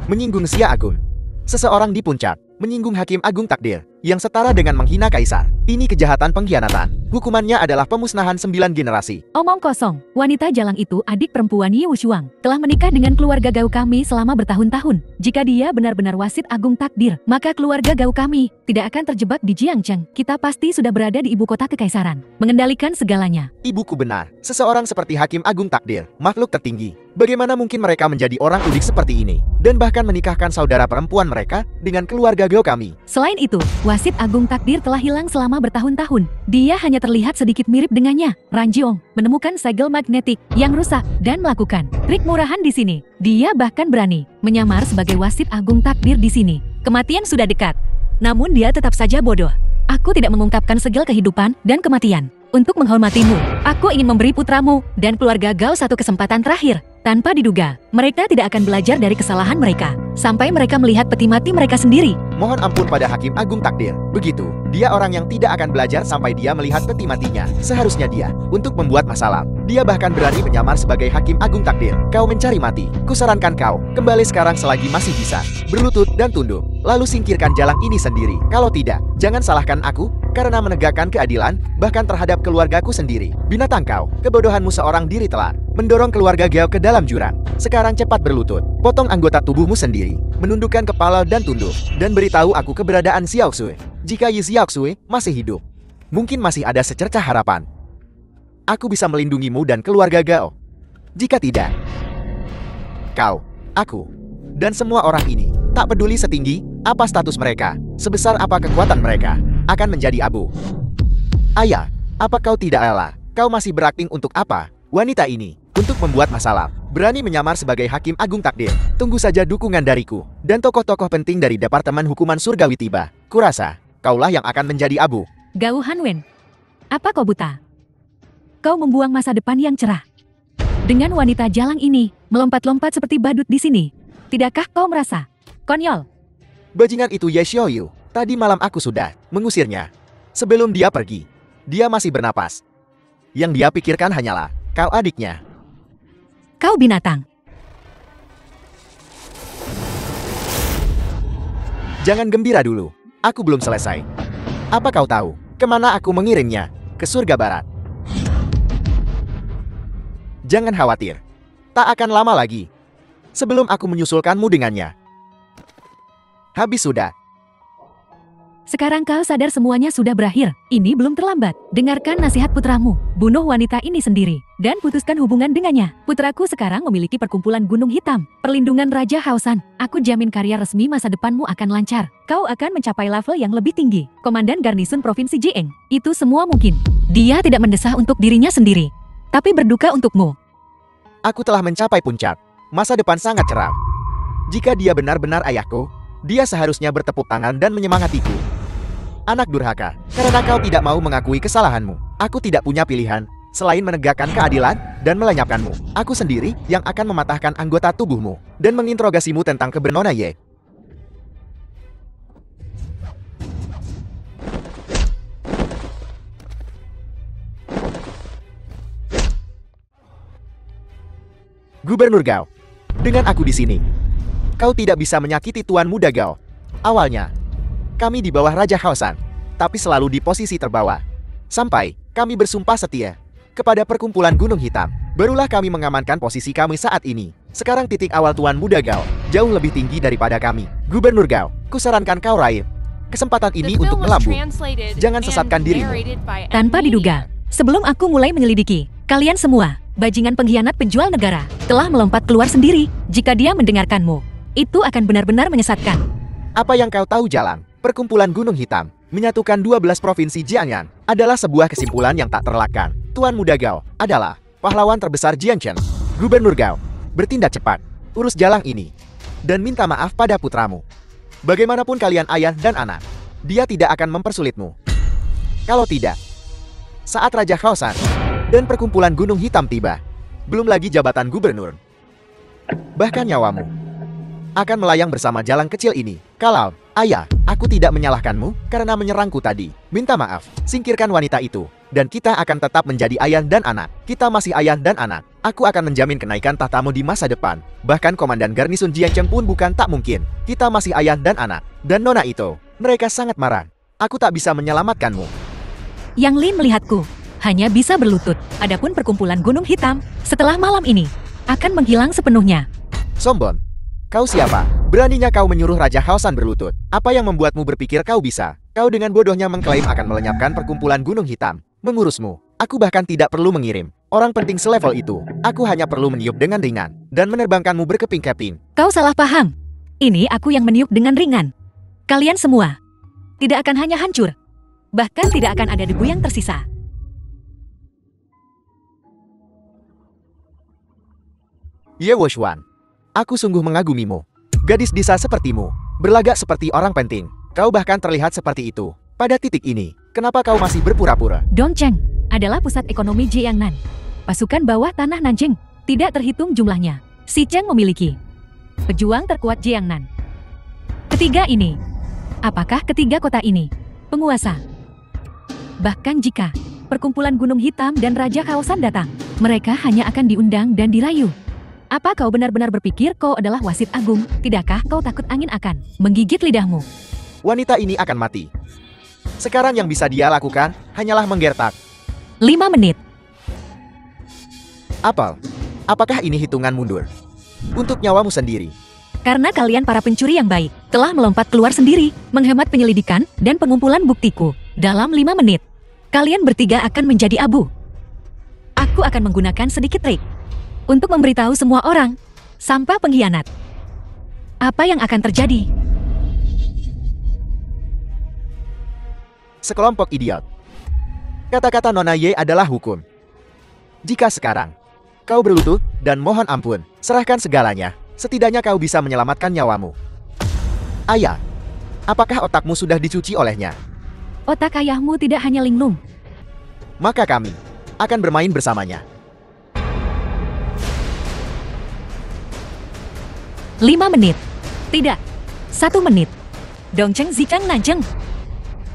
B: Menyinggung Xia Agung. Seseorang di puncak menyinggung Hakim Agung takdir, yang setara dengan menghina kaisar. Ini kejahatan pengkhianatan. Hukumannya adalah pemusnahan 9 generasi.
A: Omong kosong. Wanita jalang itu adik perempuan Yi Wushuang. Telah menikah dengan keluarga Gao kami selama bertahun-tahun. Jika dia benar-benar wasit agung takdir, maka keluarga Gao kami tidak akan terjebak di Jiangcheng. Kita pasti sudah berada di ibu kota kekaisaran, mengendalikan segalanya.
B: Ibuku benar. Seseorang seperti Hakim Agung takdir, makhluk tertinggi. Bagaimana mungkin mereka menjadi orang udik seperti ini, dan bahkan menikahkan saudara perempuan mereka dengan keluarga Gao kami?
A: Selain itu, wasit agung takdir telah hilang selama bertahun-tahun. Dia hanya terlihat sedikit mirip dengannya. Ranjiong menemukan segel magnetik yang rusak dan melakukan trik murahan di sini. Dia bahkan berani menyamar sebagai wasit agung takdir di sini. Kematian sudah dekat, namun dia tetap saja bodoh. Aku tidak mengungkapkan segel kehidupan dan kematian. Untuk menghormatimu, aku ingin memberi putramu dan keluarga Gao satu kesempatan terakhir. Tanpa diduga, mereka tidak akan belajar dari kesalahan mereka, sampai mereka melihat peti mati mereka sendiri.
B: Mohon ampun pada Hakim Agung takdir. Begitu, dia orang yang tidak akan belajar sampai dia melihat peti matinya. Seharusnya dia, untuk membuat masalah, dia bahkan berani menyamar sebagai Hakim Agung takdir. Kau mencari mati. Kusarankan kau, kembali sekarang selagi masih bisa. Berlutut dan tunduk, lalu singkirkan jalang ini sendiri. Kalau tidak, jangan salahkan aku, karena menegakkan keadilan, bahkan terhadap keluargaku sendiri. Binatang kau, kebodohanmu seorang diri telat mendorong keluarga Gao ke dalam jurang. Sekarang cepat berlutut, potong anggota tubuhmu sendiri, menundukkan kepala dan tunduk, dan beritahu aku keberadaan Xiaoxue. Jika Yi Xiaoxue masih hidup, mungkin masih ada secercah harapan. Aku bisa melindungimu dan keluarga Gao. Jika tidak, kau, aku, dan semua orang ini, tak peduli setinggi apa status mereka, sebesar apa kekuatan mereka, akan menjadi abu. Ayah, apa kau tidak rela? Kau masih berakting untuk apa? Wanita ini, untuk membuat masalah, berani menyamar sebagai Hakim Agung takdir. Tunggu saja dukungan dariku, dan tokoh-tokoh penting dari Departemen Hukuman Surgawi tiba. Kurasa, kaulah yang akan menjadi abu.
A: Gao Hanwen, apa kau buta? Kau membuang masa depan yang cerah. Dengan wanita jalang ini, melompat-lompat seperti badut di sini. Tidakkah kau merasa konyol?
B: Bajingan itu Ye Xiaoyu, tadi malam aku sudah mengusirnya. Sebelum dia pergi, dia masih bernapas. Yang dia pikirkan hanyalah kau adiknya.
A: Kau binatang.
B: Jangan gembira dulu. Aku belum selesai. Apa kau tahu kemana aku mengirimnya? Ke surga barat. Jangan khawatir. Tak akan lama lagi. Sebelum aku menyusulkanmu dengannya. Habis sudah.
A: Sekarang kau sadar semuanya sudah berakhir. Ini belum terlambat. Dengarkan nasihat putramu. Bunuh wanita ini sendiri. Dan putuskan hubungan dengannya. Putraku sekarang memiliki perkumpulan Gunung Hitam. Perlindungan Raja Haosan. Aku jamin karya resmi masa depanmu akan lancar. Kau akan mencapai level yang lebih tinggi. Komandan Garnisun Provinsi Jieng. Itu semua mungkin. Dia tidak mendesah untuk dirinya sendiri, tapi berduka untukmu.
B: Aku telah mencapai puncak. Masa depan sangat cerah. Jika dia benar-benar ayahku, dia seharusnya bertepuk tangan dan menyemangatiku. Anak durhaka, karena kau tidak mau mengakui kesalahanmu, aku tidak punya pilihan selain menegakkan keadilan dan melenyapkanmu. Aku sendiri yang akan mematahkan anggota tubuhmu dan menginterogasimu tentang kebenaran Nona Ye. Gubernur Gao, dengan aku di sini, kau tidak bisa menyakiti Tuan Muda Gao. Awalnya, kami di bawah Raja Haosan, tapi selalu di posisi terbawah. Sampai kami bersumpah setia kepada perkumpulan Gunung Hitam. Barulah kami mengamankan posisi kami saat ini. Sekarang titik awal Tuan Muda Gao jauh lebih tinggi daripada kami. Gubernur Gao, kusarankan kau raih kesempatan ini untuk melambung. Jangan sesatkan dirimu.
A: Tanpa diduga, sebelum aku mulai menyelidiki, kalian semua, bajingan pengkhianat penjual negara, telah melompat keluar sendiri. Jika dia mendengarkanmu, itu akan benar-benar menyesatkan.
B: Apa yang kau tahu Jalang? Perkumpulan Gunung Hitam menyatukan 12 provinsi Jiangnan adalah sebuah kesimpulan yang tak terelakkan. Tuan Muda Gao adalah pahlawan terbesar Jiangchen. Gubernur Gao, bertindak cepat, urus Jalang ini, dan minta maaf pada putramu. Bagaimanapun kalian ayah dan anak, dia tidak akan mempersulitmu. Kalau tidak, saat Raja Haosan dan perkumpulan Gunung Hitam tiba, belum lagi jabatan gubernur, bahkan nyawamu akan melayang bersama Jalang kecil ini. Kalau, ayah, aku tidak menyalahkanmu karena menyerangku tadi. Minta maaf, singkirkan wanita itu, dan kita akan tetap menjadi ayah dan anak. Kita masih ayah dan anak. Aku akan menjamin kenaikan tahtamu di masa depan. Bahkan komandan garnison Jiangchen pun bukan tak mungkin. Kita masih ayah dan anak. Dan nona itu, mereka sangat marah. Aku tak bisa menyelamatkanmu.
A: Yang Lin melihatku hanya bisa berlutut. Adapun perkumpulan Gunung Hitam, setelah malam ini, akan menghilang sepenuhnya.
B: Sombong. Kau siapa? Beraninya kau menyuruh Raja Haosan berlutut? Apa yang membuatmu berpikir kau bisa? Kau dengan bodohnya mengklaim akan melenyapkan perkumpulan Gunung Hitam. Mengurusmu, aku bahkan tidak perlu mengirim orang penting selevel itu. Aku hanya perlu meniup dengan ringan dan menerbangkanmu berkeping-keping.
A: Kau salah paham. Ini aku yang meniup dengan ringan. Kalian semua tidak akan hanya hancur, bahkan tidak akan ada debu yang tersisa.
B: Ye Woshuan, aku sungguh mengagumimu. Gadis desa sepertimu, berlagak seperti orang penting. Kau bahkan terlihat seperti itu. Pada titik ini, kenapa kau masih berpura-pura?
A: Dongcheng adalah pusat ekonomi Jiangnan. Pasukan bawah tanah Nanjing tidak terhitung jumlahnya. Si Cheng memiliki pejuang terkuat Jiangnan. Ketiga ini, apakah ketiga kota ini penguasa? Bahkan jika perkumpulan Gunung Hitam dan Raja Haosan datang, mereka hanya akan diundang dan dirayu. Apa kau benar-benar berpikir kau adalah wasit agung? Tidakkah kau takut angin akan menggigit lidahmu?
B: Wanita ini akan mati. Sekarang yang bisa dia lakukan hanyalah menggertak.
A: 5 menit.
B: Apakah ini hitungan mundur? Untuk nyawamu sendiri.
A: Karena kalian para pencuri yang baik, telah melompat keluar sendiri, menghemat penyelidikan dan pengumpulan buktiku. Dalam 5 menit, kalian bertiga akan menjadi abu. Aku akan menggunakan sedikit trik untuk memberitahu semua orang, sampah pengkhianat. Apa yang akan terjadi?
B: Sekelompok idiot. Kata-kata Nona Ye adalah hukum. Jika sekarang kau berlutut dan mohon ampun, serahkan segalanya, setidaknya kau bisa menyelamatkan nyawamu. Ayah, apakah otakmu sudah dicuci olehnya?
A: Otak ayahmu tidak hanya linglung.
B: Maka kami akan bermain bersamanya.
A: 5 menit. Tidak. 1 menit. Dongcheng Zikang Nanjeng.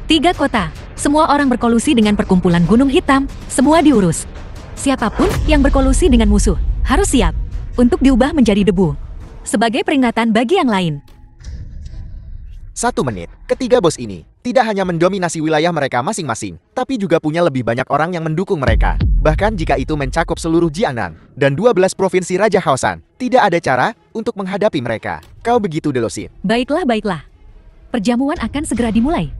A: 3 kota. Semua orang berkolusi dengan perkumpulan Gunung Hitam. Semua diurus. Siapapun yang berkolusi dengan musuh harus siap untuk diubah menjadi debu. Sebagai peringatan bagi yang lain.
B: 1 menit. Ketiga bos ini tidak hanya mendominasi wilayah mereka masing-masing, tapi juga punya lebih banyak orang yang mendukung mereka. Bahkan jika itu mencakup seluruh Jiangnan dan 12 provinsi Raja Haosan, tidak ada cara untuk menghadapi mereka. Kau begitu delosit.
A: Baiklah, baiklah. Perjamuan akan segera dimulai.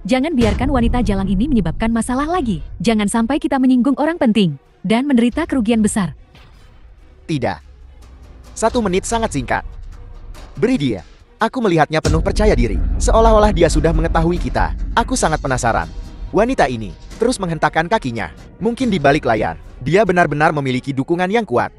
A: Jangan biarkan wanita jalang ini menyebabkan masalah lagi. Jangan sampai kita menyinggung orang penting dan menderita kerugian besar.
B: Tidak. 1 menit sangat singkat. Beri dia. Aku melihatnya penuh percaya diri, seolah-olah dia sudah mengetahui kita. Aku sangat penasaran. Wanita ini terus menghentakkan kakinya. Mungkin di balik layar, dia benar-benar memiliki dukungan yang kuat.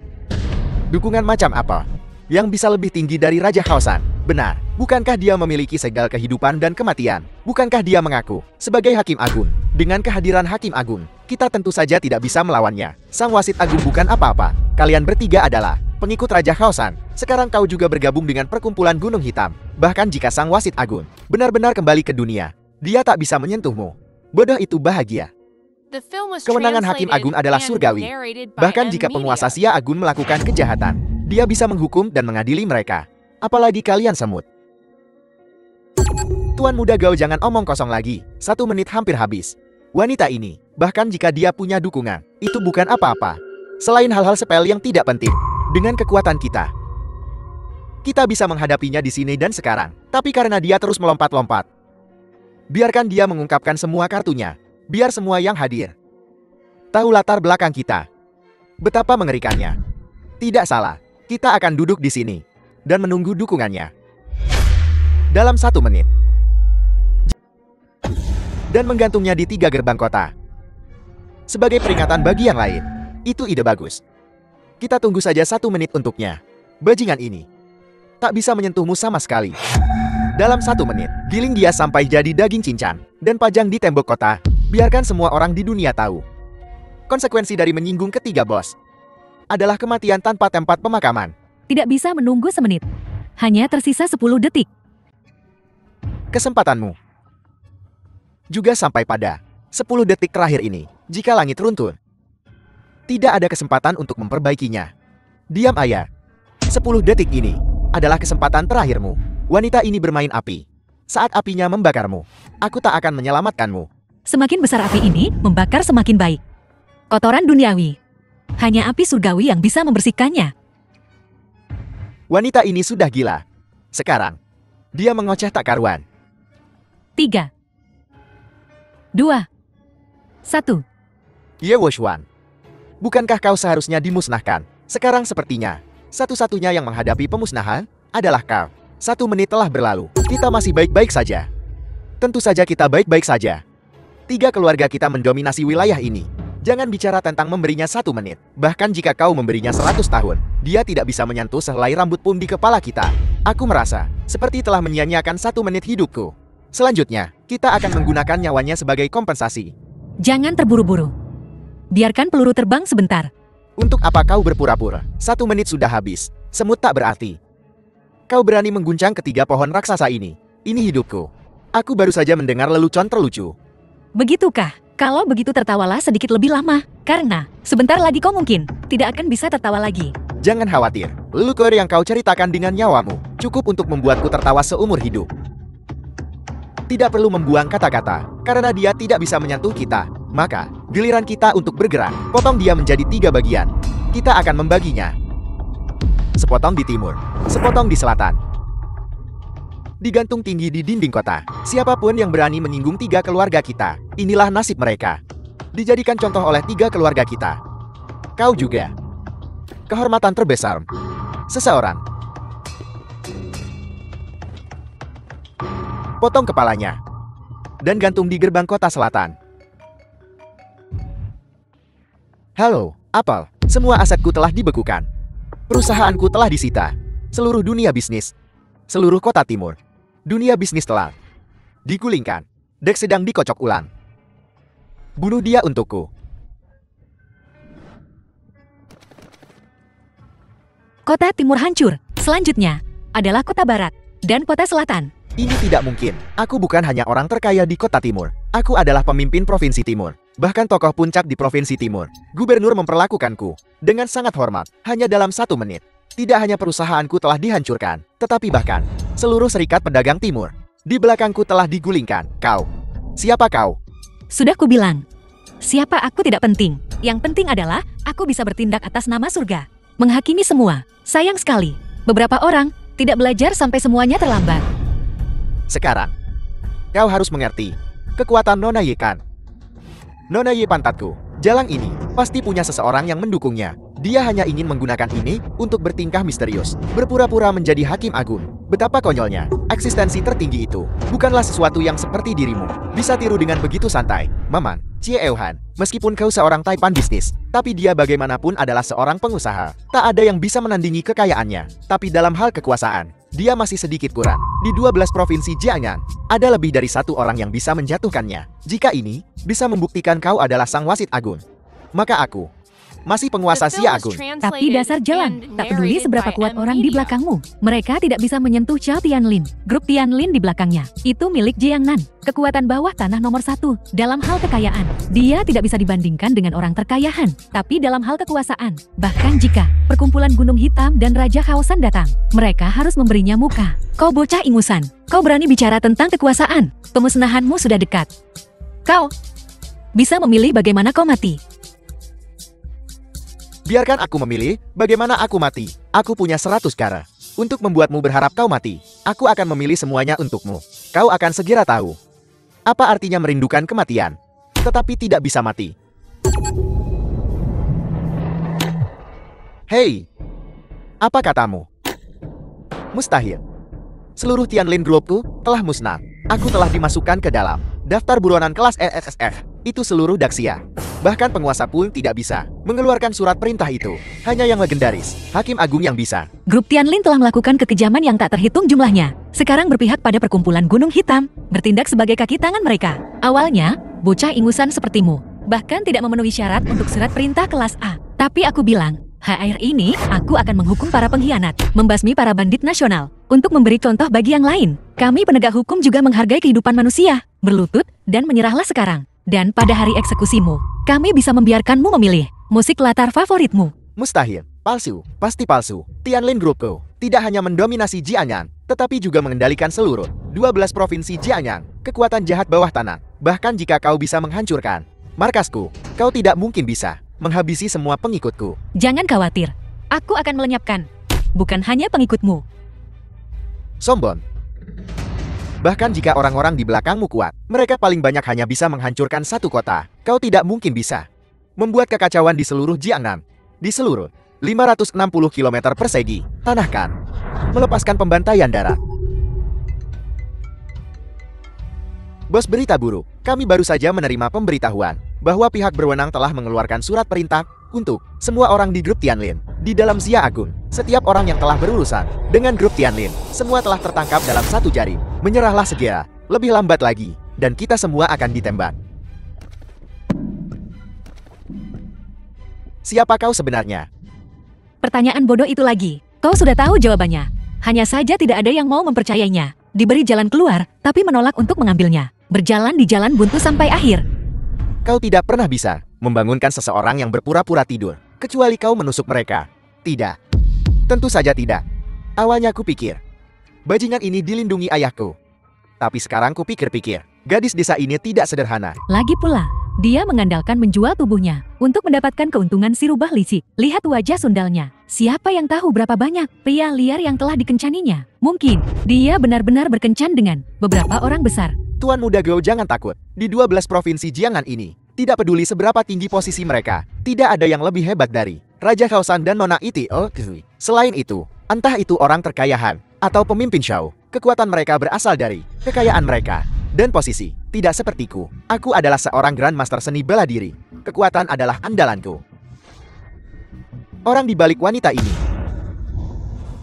B: Dukungan macam apa? Yang bisa lebih tinggi dari Raja Khaosan? Benar, bukankah dia memiliki segala kehidupan dan kematian? Bukankah dia mengaku sebagai Hakim Agung? Dengan kehadiran Hakim Agung, kita tentu saja tidak bisa melawannya. Sang Wasit Agung bukan apa-apa. Kalian bertiga adalah pengikut Raja Khaosan. Sekarang kau juga bergabung dengan perkumpulan Gunung Hitam. Bahkan jika Sang Wasit Agung benar-benar kembali ke dunia, dia tak bisa menyentuhmu. Bodoh itu bahagia. Kewenangan Hakim Agung adalah surgawi. Bahkan jika penguasa Xia Agung melakukan kejahatan, dia bisa menghukum dan mengadili mereka. Apalagi kalian semut. Tuan Muda Gao, jangan omong kosong lagi. 1 menit hampir habis. Wanita ini, bahkan jika dia punya dukungan, itu bukan apa-apa. Selain hal-hal sepele yang tidak penting, dengan kekuatan kita bisa menghadapinya di sini dan sekarang. Tapi karena dia terus melompat-lompat, biarkan dia mengungkapkan semua kartunya. Biar semua yang hadir tahu latar belakang kita. Betapa mengerikannya. Tidak salah, kita akan duduk di sini dan menunggu dukungannya. Dalam 1 menit. Dan menggantungnya di 3 gerbang kota. Sebagai peringatan bagi yang lain. Itu ide bagus. Kita tunggu saja 1 menit untuknya. Bajingan ini tak bisa menyentuhmu sama sekali. Dalam 1 menit, giling dia sampai jadi daging cincang dan pajang di tembok kota. Biarkan semua orang di dunia tahu. Konsekuensi dari menyinggung ketiga bos adalah kematian tanpa tempat pemakaman.
A: Tidak bisa menunggu semenit. Hanya tersisa 10 detik.
B: Kesempatanmu juga sampai pada 10 detik terakhir ini. Jika langit runtuh, tidak ada kesempatan untuk memperbaikinya. Diam, ayah. 10 detik ini adalah kesempatan terakhirmu. Wanita ini bermain api. Saat apinya membakarmu, aku tak akan menyelamatkanmu.
A: Semakin besar api ini, membakar semakin baik. Kotoran duniawi. Hanya api surgawi yang bisa membersihkannya.
B: Wanita ini sudah gila. Sekarang, dia mengoceh tak karuan.
A: 3, 2, 1.
B: Ye Woshuan, bukankah kau seharusnya dimusnahkan? Sekarang sepertinya, satu-satunya yang menghadapi pemusnahan adalah kau. 1 menit telah berlalu. Kita masih baik-baik saja. Tentu saja kita baik-baik saja. 3 keluarga kita mendominasi wilayah ini. Jangan bicara tentang memberinya 1 menit. Bahkan jika kau memberinya 100 tahun, dia tidak bisa menyentuh sehelai rambut pun di kepala kita. Aku merasa seperti telah menyia-nyiakan 1 menit hidupku. Selanjutnya, kita akan menggunakan nyawanya sebagai kompensasi.
A: Jangan terburu-buru. Biarkan peluru terbang sebentar.
B: Untuk apa kau berpura-pura? 1 menit sudah habis. Semut tak berarti. Kau berani mengguncang ketiga pohon raksasa ini. Ini hidupku. Aku baru saja mendengar lelucon terlucu.
A: Begitukah? Kalau begitu tertawalah sedikit lebih lama. Karena, sebentar lagi kau mungkin tidak akan bisa tertawa lagi.
B: Jangan khawatir. Lelucon yang kau ceritakan dengan nyawamu cukup untuk membuatku tertawa seumur hidup. Tidak perlu membuang kata-kata, karena dia tidak bisa menyentuh kita. Maka, giliran kita untuk bergerak. Potong dia menjadi 3 bagian. Kita akan membaginya. Sepotong di timur, sepotong di selatan. Digantung tinggi di dinding kota. Siapapun yang berani menyinggung 3 keluarga kita, inilah nasib mereka. Dijadikan contoh oleh 3 keluarga kita. Kau juga. Kehormatan terbesar seseorang. Potong kepalanya dan gantung di gerbang kota selatan. Halo, Apple. Semua asetku telah dibekukan. Perusahaanku telah disita. Seluruh dunia bisnis. Seluruh kota timur. Dunia bisnis telah digulingkan. Dex sedang dikocok ulang. Bunuh dia untukku.
A: Kota timur hancur. Selanjutnya adalah kota barat dan kota selatan.
B: Ini tidak mungkin. Aku bukan hanya orang terkaya di kota timur. Aku adalah pemimpin provinsi timur. Bahkan tokoh puncak di provinsi timur. Gubernur memperlakukanku dengan sangat hormat hanya dalam 1 menit. Tidak hanya perusahaanku telah dihancurkan, tetapi bahkan seluruh serikat pedagang timur di belakangku telah digulingkan. Kau, siapa kau?
A: Sudah kubilang, siapa aku tidak penting. Yang penting adalah aku bisa bertindak atas nama surga, menghakimi semua. Sayang sekali, beberapa orang tidak belajar sampai semuanya terlambat.
B: Sekarang, kau harus mengerti kekuatan Nona Ye Kan. Nona Ye pantatku. Jalang ini pasti punya seseorang yang mendukungnya. Dia hanya ingin menggunakan ini untuk bertingkah misterius, berpura-pura menjadi Hakim Agung. Betapa konyolnya, eksistensi tertinggi itu bukanlah sesuatu yang seperti dirimu bisa tiru dengan begitu santai. Maman, Cie Euhan, meskipun kau seorang taipan bisnis, tapi dia bagaimanapun adalah seorang pengusaha. Tak ada yang bisa menandingi kekayaannya, tapi dalam hal kekuasaan, dia masih sedikit kurang. Di 12 provinsi Jiangnan, ada lebih dari satu orang yang bisa menjatuhkannya. Jika ini bisa membuktikan kau adalah sang wasit agung, maka aku masih penguasa Xia Agung.
A: Tapi dasar jalan, tak peduli seberapa kuat orang di belakangmu, mereka tidak bisa menyentuh Chao Tianlin. Grup Tianlin di belakangnya, itu milik Jiangnan, kekuatan bawah tanah nomor 1. Dalam hal kekayaan, dia tidak bisa dibandingkan dengan orang terkaya Han. Tapi dalam hal kekuasaan, bahkan jika perkumpulan Gunung Hitam dan Raja Khaosan datang, mereka harus memberinya muka. Kau bocah ingusan, kau berani bicara tentang kekuasaan, pemusnahanmu sudah dekat. Kau bisa memilih bagaimana kau mati.
B: Biarkan aku memilih bagaimana aku mati. Aku punya 100 cara untuk membuatmu berharap kau mati. Aku akan memilih semuanya untukmu. Kau akan segera tahu apa artinya merindukan kematian, tetapi tidak bisa mati. Hei, apa katamu? Mustahil. Seluruh Tianlin Groupku telah musnah. Aku telah dimasukkan ke dalam daftar buronan kelas ESSF. Itu seluruh Daxia. Bahkan penguasa pun tidak bisa mengeluarkan surat perintah itu. Hanya yang legendaris, Hakim Agung yang bisa.
A: Grup Tianlin telah melakukan kekejaman yang tak terhitung jumlahnya. Sekarang berpihak pada perkumpulan Gunung Hitam, bertindak sebagai kaki tangan mereka. Awalnya, bocah ingusan sepertimu bahkan tidak memenuhi syarat untuk surat perintah kelas A. Tapi aku bilang, HR ini, aku akan menghukum para pengkhianat, membasmi para bandit nasional. Untuk memberi contoh bagi yang lain, kami penegak hukum juga menghargai kehidupan manusia. Berlutut, dan menyerahlah sekarang. Dan pada hari eksekusimu, kami bisa membiarkanmu memilih musik latar favoritmu.
B: Mustahil, palsu, pasti palsu. Tianlin Groupku tidak hanya mendominasi Jiangnan, tetapi juga mengendalikan seluruh 12 provinsi Jiangnan, kekuatan jahat bawah tanah. Bahkan jika kau bisa menghancurkan markasku, kau tidak mungkin bisa menghabisi semua pengikutku.
A: Jangan khawatir, aku akan melenyapkan bukan hanya pengikutmu.
B: Sombong. Bahkan jika orang-orang di belakangmu kuat, mereka paling banyak hanya bisa menghancurkan satu kota. Kau tidak mungkin bisa membuat kekacauan di seluruh Jiangnan. Di seluruh 560 km persegi, tanah kan melepaskan pembantaian darat. Bos berita buruk, kami baru saja menerima pemberitahuan bahwa pihak berwenang telah mengeluarkan surat perintah untuk semua orang di grup Tianlin. Di dalam Xia Agung, setiap orang yang telah berurusan dengan grup Tianlin, semua telah tertangkap dalam satu jaring. Menyerahlah segera, lebih lambat lagi, dan kita semua akan ditembak. Siapa kau sebenarnya?
A: Pertanyaan bodoh itu lagi. Kau sudah tahu jawabannya. Hanya saja tidak ada yang mau mempercayainya. Diberi jalan keluar, tapi menolak untuk mengambilnya. Berjalan di jalan buntu sampai akhir.
B: Kau tidak pernah bisa membangunkan seseorang yang berpura-pura tidur, kecuali kau menusuk mereka. Tidak. Tentu saja tidak. Awalnya kupikir bajingan ini dilindungi ayahku. Tapi sekarang kupikir-pikir, gadis desa ini tidak sederhana.
A: Lagi pula, dia mengandalkan menjual tubuhnya untuk mendapatkan keuntungan si rubah licik. Lihat wajah sundalnya. Siapa yang tahu berapa banyak pria liar yang telah dikencaninya? Mungkin dia benar-benar berkencan dengan beberapa orang besar.
B: Tuan Muda Gou, jangan takut. Di 12 provinsi Jiangnan ini, tidak peduli seberapa tinggi posisi mereka, tidak ada yang lebih hebat dari Raja Khaosan dan Nona Itio. Selain itu, entah itu orang terkaya Han atau pemimpin Shao, kekuatan mereka berasal dari kekayaan mereka dan posisi. Tidak sepertiku, aku adalah seorang Grandmaster seni bela diri. Kekuatan adalah andalanku. Orang di balik wanita ini,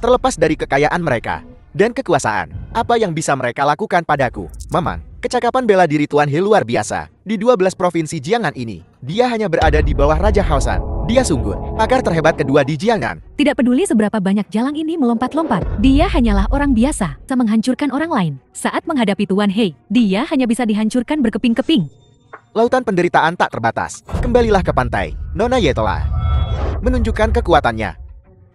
B: terlepas dari kekayaan mereka dan kekuasaan, apa yang bisa mereka lakukan padaku? Memang, kecakapan bela diri Tuan He luar biasa. Di 12 provinsi Jiangnan ini, dia hanya berada di bawah Raja Khaosan. Dia sungguh pakar terhebat kedua di Jiangnan.
A: Tidak peduli seberapa banyak jalang ini melompat-lompat, dia hanyalah orang biasa, bisa menghancurkan orang lain. Saat menghadapi Tuan He, dia hanya bisa dihancurkan berkeping-keping.
B: Lautan penderitaan tak terbatas. Kembalilah ke pantai. Nona Ye telah menunjukkan kekuatannya.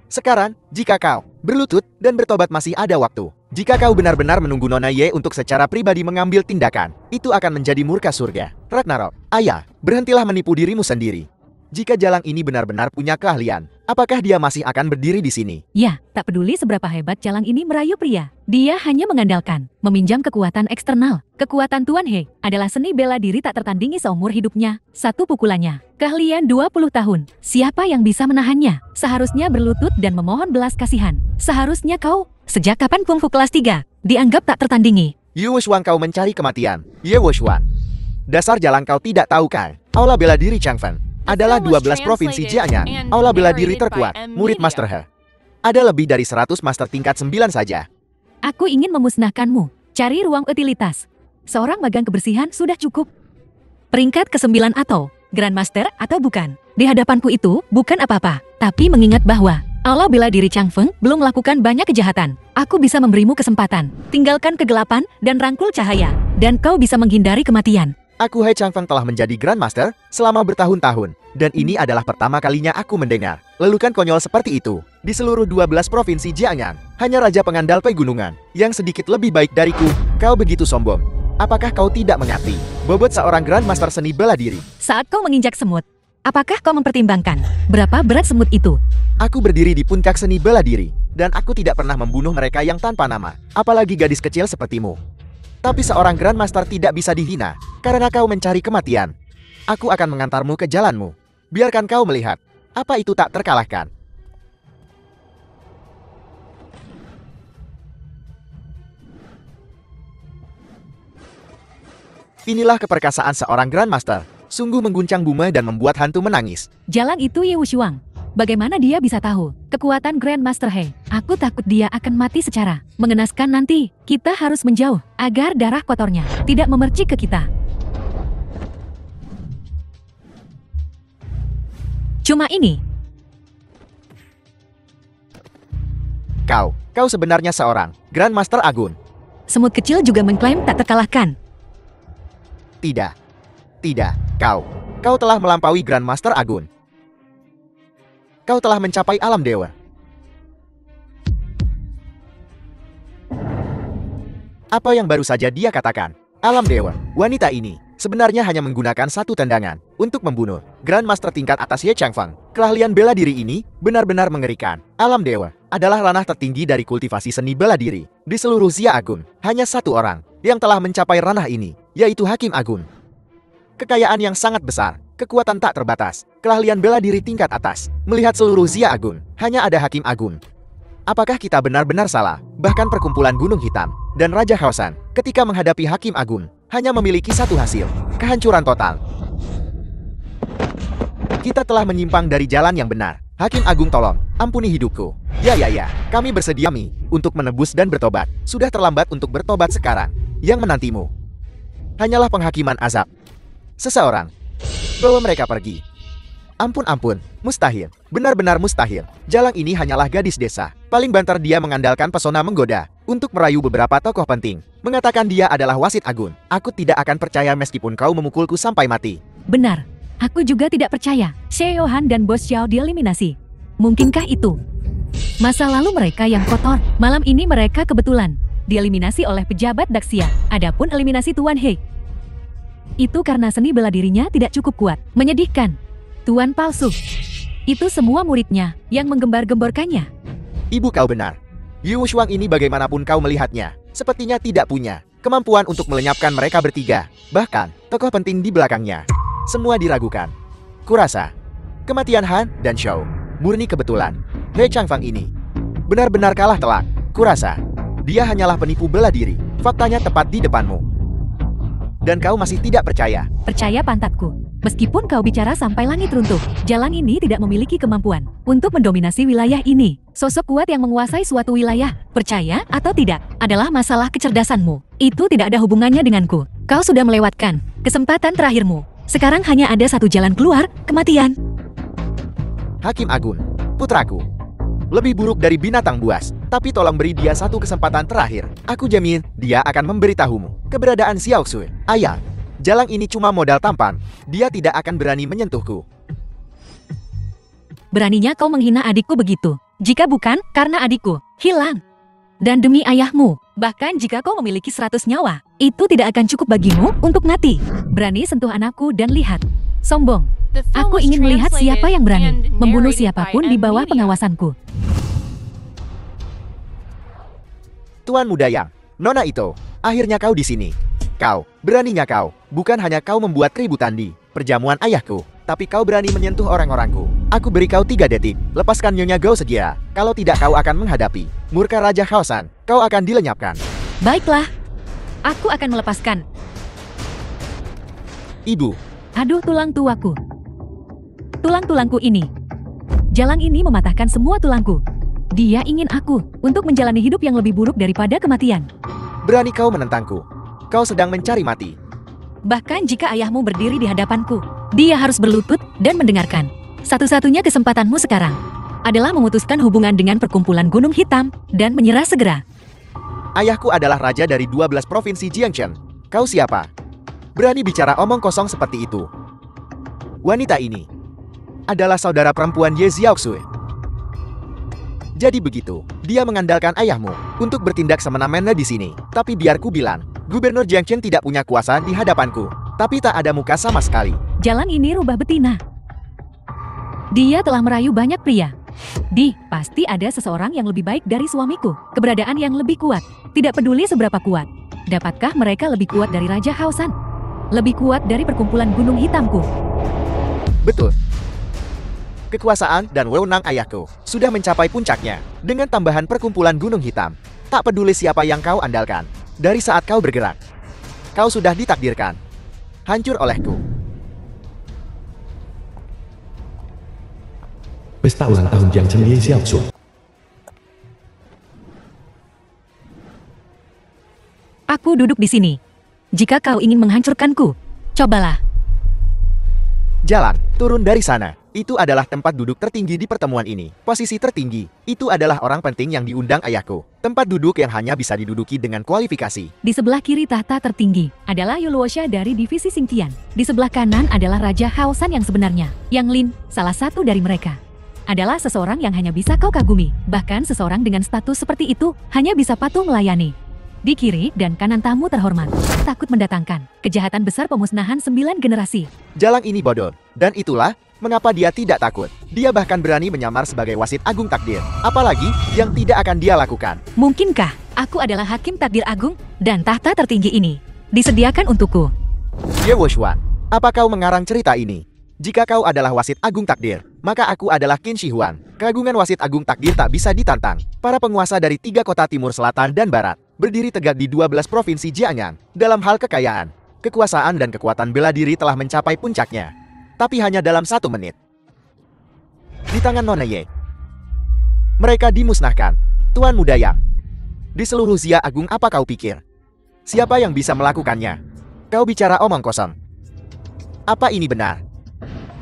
B: Sekarang, jika kau berlutut dan bertobat masih ada waktu. Jika kau benar-benar menunggu Nona Ye untuk secara pribadi mengambil tindakan, itu akan menjadi murka surga. Ragnarok, ayah, berhentilah menipu dirimu sendiri. Jika Jalang ini benar-benar punya keahlian, apakah dia masih akan berdiri di sini?
A: Ya, tak peduli seberapa hebat Jalang ini merayu pria. Dia hanya mengandalkan, meminjam kekuatan eksternal. Kekuatan Tuan He adalah seni bela diri tak tertandingi seumur hidupnya. Satu pukulannya, keahlian 20 tahun. Siapa yang bisa menahannya? Seharusnya berlutut dan memohon belas kasihan. Seharusnya kau, sejak kapan kungfu kelas 3, dianggap tak tertandingi?
B: Ye Wushuang, kau mencari kematian. Ye Wushuang. Dasar Jalang, kau tidak tahu kan? Aula bela diri Changfeng adalah 12 provinsi Jiangnan. Aula bela diri terkuat, murid Master He. Ada lebih dari 100 master tingkat 9 saja.
A: Aku ingin memusnahkanmu. Cari ruang utilitas. Seorang magang kebersihan sudah cukup. Peringkat ke-9 atau Grandmaster atau bukan. Di hadapanku itu bukan apa-apa. Tapi mengingat bahwa Aula bela diri Changfeng belum melakukan banyak kejahatan. Aku bisa memberimu kesempatan. Tinggalkan kegelapan dan rangkul cahaya. Dan kau bisa menghindari kematian.
B: Aku He Changfeng telah menjadi Grandmaster selama bertahun-tahun. Dan ini adalah pertama kalinya aku mendengar lelukan konyol seperti itu. Di seluruh 12 provinsi Jiangnan, hanya Raja Pengandal Pegunungan yang sedikit lebih baik dariku. Kau begitu sombong. Apakah kau tidak mengerti bobot seorang Grandmaster seni bela diri?
A: Saat kau menginjak semut, apakah kau mempertimbangkan berapa berat semut itu?
B: Aku berdiri di puncak seni bela diri, dan aku tidak pernah membunuh mereka yang tanpa nama, apalagi gadis kecil sepertimu. Tapi seorang Grandmaster tidak bisa dihina, karena kau mencari kematian. Aku akan mengantarmu ke jalanmu. Biarkan kau melihat, apa itu tak terkalahkan. Inilah keperkasaan seorang Grandmaster, sungguh mengguncang bumi dan membuat hantu menangis.
A: Jalang itu Ye Wushuang. Bagaimana dia bisa tahu kekuatan Grandmaster He? Aku takut dia akan mati secara mengenaskan nanti. Kita harus menjauh agar darah kotornya tidak memercik ke kita. Cuma ini.
B: Kau sebenarnya seorang Grandmaster Agun.
A: Semut kecil juga mengklaim tak terkalahkan.
B: Tidak. Kau telah melampaui Grandmaster Agun. Kau telah mencapai alam dewa. Apa yang baru saja dia katakan? Alam dewa. Wanita ini sebenarnya hanya menggunakan satu tendangan untuk membunuh Grandmaster tingkat atas Ye Changfeng. Keahlian bela diri ini benar-benar mengerikan. Alam dewa adalah ranah tertinggi dari kultivasi seni bela diri. Di seluruh Xia Agun, hanya satu orang yang telah mencapai ranah ini, yaitu Hakim Agun. Kekayaan yang sangat besar, kekuatan tak terbatas, keahlian bela diri tingkat atas. Melihat seluruh Xia Agun, hanya ada Hakim Agun. Apakah kita benar-benar salah? Bahkan perkumpulan Gunung Hitam dan Raja Haosan ketika menghadapi Hakim Agun hanya memiliki satu hasil, kehancuran total. Kita telah menyimpang dari jalan yang benar. Hakim Agung, tolong, ampuni hidupku. Ya, kami bersedia untuk menebus dan bertobat. Sudah terlambat untuk bertobat sekarang. Yang menantimu hanyalah penghakiman azab. Seseorang, bawa mereka pergi. Ampun, mustahil, benar-benar mustahil. Jalang ini hanyalah gadis desa. Paling banter dia mengandalkan pesona menggoda untuk merayu beberapa tokoh penting. Mengatakan dia adalah wasit Agun. Aku tidak akan percaya meskipun kau memukulku sampai mati.
A: Benar, aku juga tidak percaya. Xie Yohan dan Bos Xiao dieliminasi. Mungkinkah itu masa lalu mereka yang kotor? Malam ini mereka kebetulan dieliminasi oleh pejabat Daxia. Adapun eliminasi Tuan He, itu karena seni bela dirinya tidak cukup kuat. Menyedihkan. Tuan palsu. Itu semua muridnya yang menggembar-gemborkannya.
B: Ibu, kau benar. Ye Wushuang ini bagaimanapun kau melihatnya, sepertinya tidak punya kemampuan untuk melenyapkan mereka bertiga. Bahkan, tokoh penting di belakangnya semua diragukan. Kurasa, kematian Han dan Shou murni kebetulan. He Changfeng ini benar-benar kalah telak. Kurasa, dia hanyalah penipu bela diri. Faktanya tepat di depanmu. Dan kau masih tidak percaya?
A: Percaya pantatku. Meskipun kau bicara sampai langit runtuh, Jalang ini tidak memiliki kemampuan untuk mendominasi wilayah ini. Sosok kuat yang menguasai suatu wilayah, percaya atau tidak, adalah masalah kecerdasanmu. Itu tidak ada hubungannya denganku. Kau sudah melewatkan kesempatan terakhirmu. Sekarang hanya ada satu jalan keluar, kematian.
B: Hakim Agun, putraku, lebih buruk dari binatang buas. Tapi tolong beri dia satu kesempatan terakhir. Aku jamin dia akan memberitahumu keberadaan Xiao Xue. Ayah, Jalang ini cuma modal tampan. Dia tidak akan berani menyentuhku.
A: Beraninya kau menghina adikku begitu. Jika bukan karena adikku hilang. Dan demi ayahmu, bahkan jika kau memiliki 100 nyawa, itu tidak akan cukup bagimu untuk mati. Berani sentuh anakku dan lihat. Sombong. Aku ingin melihat siapa yang berani membunuh siapapun di bawah pengawasanku.
B: Tuan Muda Yang, Nona Ito, akhirnya kau di sini. Kau, beraninya kau, bukan hanya kau membuat keributan di perjamuan ayahku, tapi kau berani menyentuh orang-orangku. Aku beri kau 3 detik, lepaskan Nyonya Gao segera. Kalau tidak kau akan menghadapi murka Raja Haosan, kau akan dilenyapkan.
A: Baiklah, aku akan melepaskan.
B: Ibu,
A: Aduh tulang tuaku. Tulang-tulangku ini. Jalang ini mematahkan semua tulangku. Dia ingin aku untuk menjalani hidup yang lebih buruk daripada kematian.
B: berani kau menentangku. Kau sedang mencari mati.
A: Bahkan jika ayahmu berdiri di hadapanku, dia harus berlutut dan mendengarkan. Satu-satunya kesempatanmu sekarang adalah memutuskan hubungan dengan perkumpulan Gunung Hitam dan menyerah segera.
B: Ayahku adalah raja dari 12 provinsi Jiangchen. Kau siapa? Berani bicara omong kosong seperti itu. Wanita ini adalah saudara perempuan Ye Xiaoxue. Jadi begitu, dia mengandalkan ayahmu untuk bertindak semena-mena di sini. Tapi biar ku bilang, Gubernur Jiangchen tidak punya kuasa di hadapanku. Tapi tak ada muka sama sekali.
A: Jalan ini rubah betina. Dia telah merayu banyak pria. Pasti ada seseorang yang lebih baik dari suamiku. Keberadaan yang lebih kuat. Tidak peduli seberapa kuat. Dapatkah mereka lebih kuat dari Raja Haosan? Lebih kuat dari perkumpulan Gunung Hitamku?
B: Betul. Kekuasaan dan wewenang ayahku sudah mencapai puncaknya dengan tambahan perkumpulan Gunung Hitam. Tak peduli siapa yang kau andalkan. Dari saat kau bergerak, kau sudah ditakdirkan hancur olehku.
C: Pesta ulang tahun Jiangchen Ye Xiaoxue.
A: Aku duduk di sini. Jika kau ingin menghancurkanku, cobalah.
B: Jalan, turun dari sana. Itu adalah tempat duduk tertinggi di pertemuan ini. Posisi tertinggi, itu adalah orang penting yang diundang ayahku. Tempat duduk yang hanya bisa diduduki dengan kualifikasi.
A: Di sebelah kiri tahta tertinggi adalah Yuluosha dari divisi Xingtian. Di sebelah kanan adalah Raja Haosan yang sebenarnya. Yang Lin, salah satu dari mereka, adalah seseorang yang hanya bisa kau kagumi. Bahkan seseorang dengan status seperti itu hanya bisa patuh melayani. Di kiri dan kanan tamu terhormat, takut mendatangkan kejahatan besar pemusnahan 9 generasi.
B: Jalang ini bodoh, dan itulah mengapa dia tidak takut. Dia bahkan berani menyamar sebagai wasit agung takdir. Apalagi yang tidak akan dia lakukan.
A: Mungkinkah aku adalah hakim takdir agung dan tahta tertinggi ini disediakan untukku?
B: Ye Wushuan, apa kau mengarang cerita ini? Jika kau adalah wasit agung takdir, maka aku adalah Qin Shi Huang. Keagungan wasit agung takdir tak bisa ditantang. Para penguasa dari 3 kota timur selatan dan barat berdiri tegak di 12 provinsi Jiangnan. Dalam hal kekayaan, kekuasaan dan kekuatan bela diri telah mencapai puncaknya. Tapi hanya dalam 1 menit. Di tangan Nona Ye, mereka dimusnahkan. Tuan Muda Yang, di seluruh Xia Agung apa kau pikir? Siapa yang bisa melakukannya? Kau bicara omong kosong. Apa ini benar?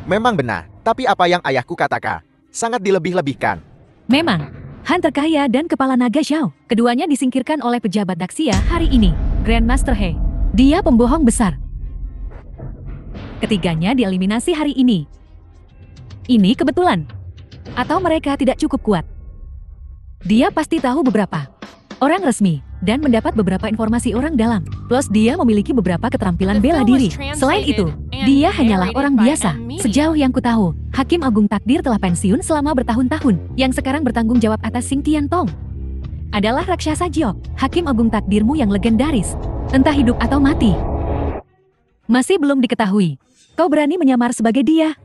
B: Memang benar, tapi apa yang ayahku katakan sangat dilebih-lebihkan.
A: Memang, Han terkaya dan kepala naga Xiao, keduanya disingkirkan oleh pejabat Daxia hari ini. Grandmaster He, dia pembohong besar. Ketiganya dieliminasi hari ini. Ini kebetulan. Atau mereka tidak cukup kuat. Dia pasti tahu beberapa orang resmi dan mendapat beberapa informasi orang dalam. Plus dia memiliki beberapa keterampilan bela diri. Selain itu, dia hanyalah orang biasa. Sejauh yang kutahu, Hakim Agung Takdir telah pensiun selama bertahun-tahun. Yang sekarang bertanggung jawab atas Xing Tiantong adalah raksasa Jiok, Hakim Agung Takdirmu yang legendaris. Entah hidup atau mati. Masih belum diketahui. Kau berani menyamar sebagai dia.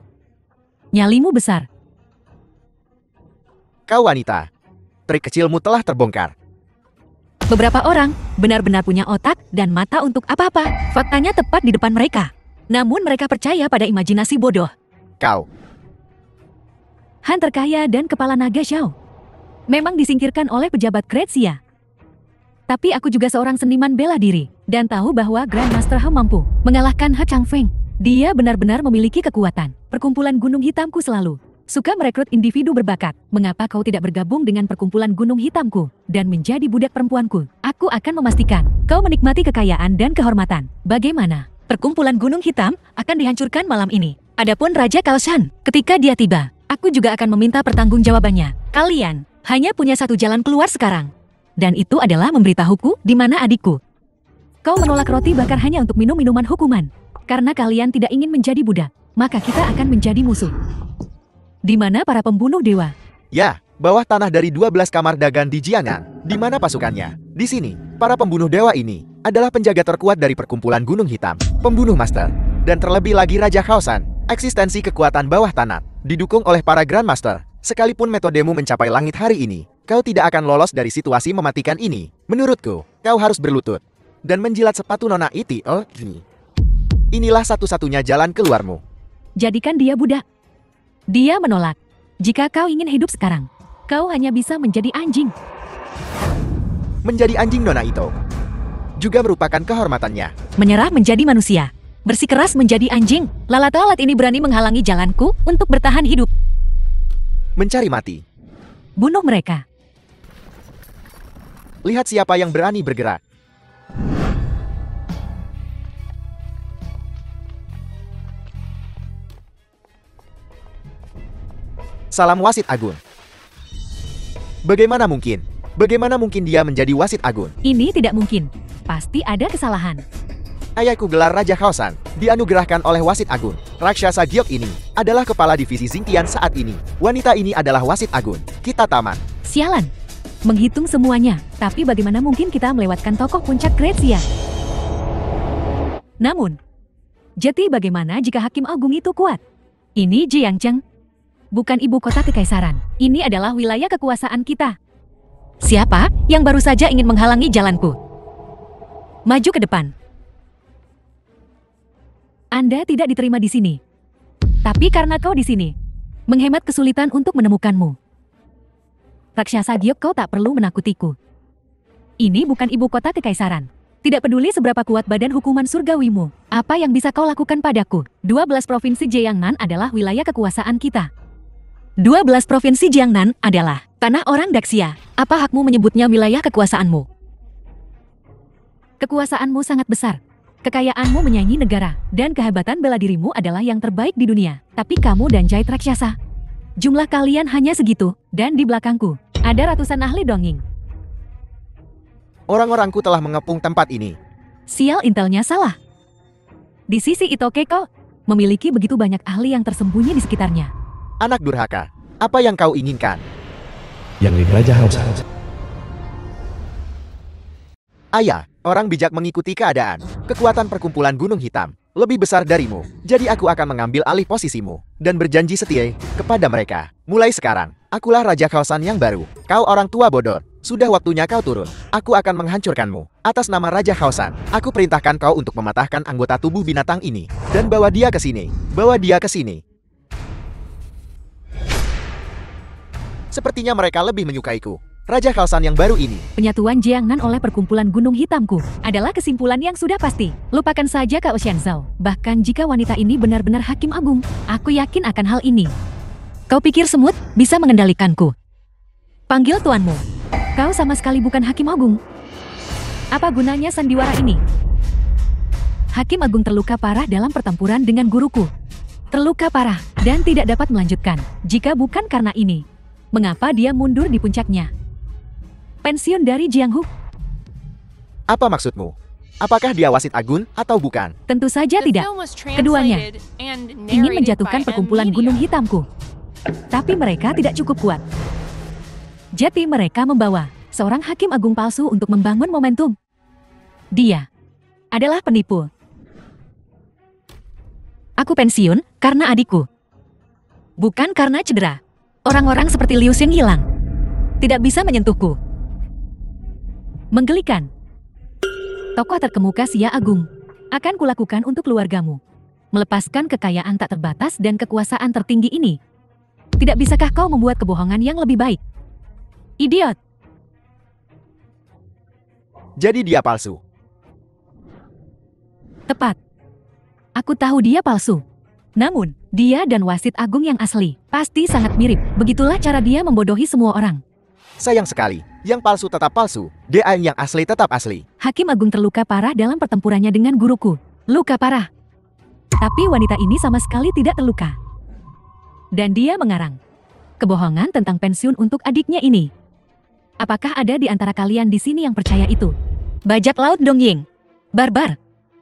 A: Nyalimu besar.
B: Kau wanita, trik kecilmu telah terbongkar.
A: Beberapa orang benar-benar punya otak dan mata untuk apa-apa. Faktanya tepat di depan mereka. Namun mereka percaya pada imajinasi bodoh.
B: Kau,
A: Han terkaya dan kepala naga Xiao memang disingkirkan oleh pejabat Great Xia. Tapi aku juga seorang seniman bela diri dan tahu bahwa Grandmaster He mampu mengalahkan He Changfeng. Dia benar-benar memiliki kekuatan. Perkumpulan Gunung Hitamku selalu suka merekrut individu berbakat. Mengapa kau tidak bergabung dengan perkumpulan Gunung Hitamku dan menjadi budak perempuanku? Aku akan memastikan kau menikmati kekayaan dan kehormatan. Bagaimana? Perkumpulan Gunung Hitam akan dihancurkan malam ini. Adapun Raja Kaoshan, ketika dia tiba, aku juga akan meminta pertanggungjawabannya. Kalian hanya punya satu jalan keluar sekarang. Dan itu adalah memberitahuku di mana adikku. Kau menolak roti bakar hanya untuk minum minuman hukuman. Karena kalian tidak ingin menjadi budak. maka kita akan menjadi musuh. Di mana para pembunuh dewa?
B: Ya, bawah tanah dari 12 kamar dagang di Jiangnan. Di mana pasukannya? Di sini, para pembunuh dewa ini adalah penjaga terkuat dari perkumpulan Gunung Hitam, pembunuh master, dan terlebih lagi Raja Khaosan. Eksistensi kekuatan bawah tanah didukung oleh para Grandmaster. Sekalipun metodemu mencapai langit hari ini, kau tidak akan lolos dari situasi mematikan ini. Menurutku, kau harus berlutut dan menjilat sepatu Nona Iti. Oh, gini. Inilah satu-satunya jalan keluarmu.
A: Jadikan dia budak. Dia menolak. Jika kau ingin hidup sekarang, kau hanya bisa menjadi anjing.
B: Menjadi anjing Nona Ito juga merupakan kehormatannya.
A: Menyerah menjadi manusia. Bersikeras menjadi anjing. Lalat-lalat ini berani menghalangi jalanku untuk bertahan hidup.
B: Mencari mati.
A: Bunuh mereka.
B: Lihat siapa yang berani bergerak. Salam wasit agung. Bagaimana mungkin? Bagaimana mungkin dia menjadi wasit agung?
A: Ini tidak mungkin. Pasti ada kesalahan.
B: Ayahku gelar Raja Khaosan, dianugerahkan oleh wasit agung. Raksasa giok ini adalah kepala divisi Xingtian saat ini. Wanita ini adalah wasit agung. Kita tamat.
A: Sialan. Menghitung semuanya. Tapi bagaimana mungkin kita melewatkan tokoh puncak Great Xia? Namun, jadi bagaimana jika Hakim Agung itu kuat? Ini Jiangcheng. Bukan ibu kota kekaisaran. Ini adalah wilayah kekuasaan kita. Siapa yang baru saja ingin menghalangi jalanku? Maju ke depan. Anda tidak diterima di sini. Tapi karena kau di sini, menghemat kesulitan untuk menemukanmu. Raksasa giok, kau tak perlu menakutiku. Ini bukan ibu kota kekaisaran. Tidak peduli seberapa kuat badan hukuman surgawimu, apa yang bisa kau lakukan padaku? 12 provinsi Jiangnan adalah wilayah kekuasaan kita. 12 provinsi Jiangnan adalah tanah orang Daxia. Apa hakmu menyebutnya wilayah kekuasaanmu? Kekuasaanmu sangat besar. Kekayaanmu menyaingi negara, dan kehebatan bela dirimu adalah yang terbaik di dunia. Tapi kamu dan Jait Raksasa, jumlah kalian hanya segitu, dan di belakangku, ada ratusan ahli dongeng.
B: Orang-orangku telah mengepung tempat ini.
A: Sial, intelnya salah. Di sisi Itoke kau memiliki begitu banyak ahli yang tersembunyi di sekitarnya.
B: Anak durhaka, apa yang kau inginkan?
C: Yang Lin Raja Khaosan.
B: Ayah, orang bijak mengikuti keadaan. Kekuatan perkumpulan Gunung Hitam lebih besar darimu. Jadi aku akan mengambil alih posisimu dan berjanji setia kepada mereka. Mulai sekarang, akulah Raja Khaosan yang baru. Kau orang tua bodoh. Sudah waktunya kau turun. Aku akan menghancurkanmu. Atas nama Raja Khaosan, aku perintahkan kau untuk mematahkan anggota tubuh binatang ini dan bawa dia ke sini. Bawa dia ke sini. Sepertinya mereka lebih menyukaiku. Raja Khaosan yang baru ini.
A: Penyatuan Jiangnan oleh perkumpulan Gunung Hitamku adalah kesimpulan yang sudah pasti. Lupakan saja Kao Xianzhao. Bahkan jika wanita ini benar-benar Hakim Agung, aku yakin akan hal ini. Kau pikir semut bisa mengendalikanku? Panggil tuanmu. Kau sama sekali bukan Hakim Agung. Apa gunanya sandiwara ini? Hakim Agung terluka parah dalam pertempuran dengan guruku. Terluka parah dan tidak dapat melanjutkan. Jika bukan karena ini, mengapa dia mundur di puncaknya? Pensiun dari Jianghu.
B: Apa maksudmu? Apakah dia wasit agung atau bukan?
A: Tentu saja tidak. Keduanya ingin menjatuhkan perkumpulan Gunung Hitamku. Tapi mereka tidak cukup kuat. Jadi mereka membawa seorang hakim agung palsu untuk membangun momentum. Dia adalah penipu. Aku pensiun karena adikku. Bukan karena cedera. Orang-orang seperti Liu Xing hilang. Tidak bisa menyentuhku. Menggelikan. Tokoh terkemuka Xia Agung akan kulakukan untuk keluargamu. Melepaskan kekayaan tak terbatas dan kekuasaan tertinggi ini. Tidak bisakah kau membuat kebohongan yang lebih baik? Idiot.
B: Jadi dia palsu.
A: Tepat. Aku tahu dia palsu. Namun, dia dan wasit agung yang asli pasti sangat mirip. Begitulah cara dia membodohi semua orang.
B: Sayang sekali, yang palsu tetap palsu, dan yang asli tetap asli.
A: Hakim Agung terluka parah dalam pertempurannya dengan guruku. Luka parah. Tapi wanita ini sama sekali tidak terluka. Dan dia mengarang kebohongan tentang pensiun untuk adiknya ini. Apakah ada di antara kalian di sini yang percaya itu? Bajak laut Dongying. Barbar.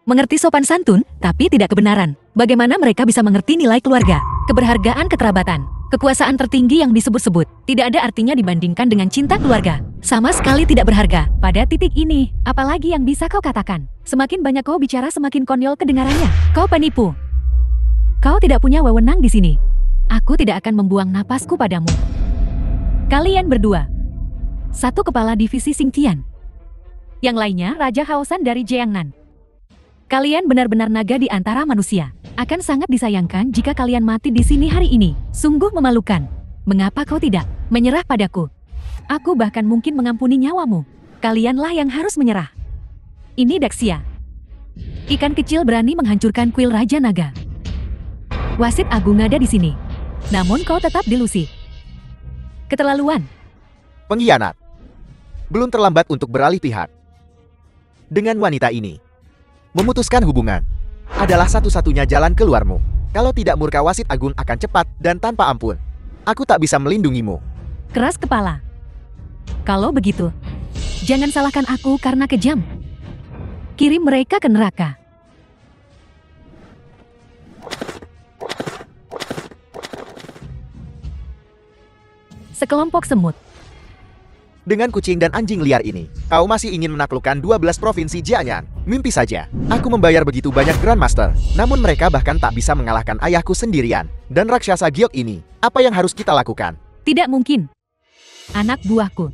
A: Mengerti sopan santun, tapi tidak kebenaran. Bagaimana mereka bisa mengerti nilai keluarga, keberhargaan kekerabatan, kekuasaan tertinggi yang disebut-sebut, tidak ada artinya dibandingkan dengan cinta keluarga. Sama sekali tidak berharga. Pada titik ini, apalagi yang bisa kau katakan? Semakin banyak kau bicara, semakin konyol kedengarannya. Kau penipu. Kau tidak punya wewenang di sini. Aku tidak akan membuang napasku padamu. Kalian berdua. Satu kepala divisi Xingtian. Yang lainnya Raja Haosan dari Jiangnan. Kalian benar-benar naga di antara manusia. Akan sangat disayangkan jika kalian mati di sini hari ini. Sungguh memalukan. Mengapa kau tidak menyerah padaku? Aku bahkan mungkin mengampuni nyawamu. Kalianlah yang harus menyerah. Ini Daxia. Ikan kecil berani menghancurkan kuil Raja Naga. Wasit Agung ada di sini. Namun kau tetap delusi. Keterlaluan.
B: Pengkhianat. Belum terlambat untuk beralih pihak. Dengan wanita ini, memutuskan hubungan adalah satu-satunya jalan keluarmu. Kalau tidak, murka Wasit Agung akan cepat dan tanpa ampun. Aku tak bisa melindungimu.
A: Keras kepala. Kalau begitu, jangan salahkan aku karena kejam. Kirim mereka ke neraka. Sekelompok semut.
B: Dengan kucing dan anjing liar ini, kau masih ingin menaklukkan 12 provinsi Jiangnan? Mimpi saja. Aku membayar begitu banyak Grandmaster, namun mereka bahkan tak bisa mengalahkan ayahku sendirian. Dan raksasa giok ini, apa yang harus kita lakukan?
A: Tidak mungkin. Anak buahku.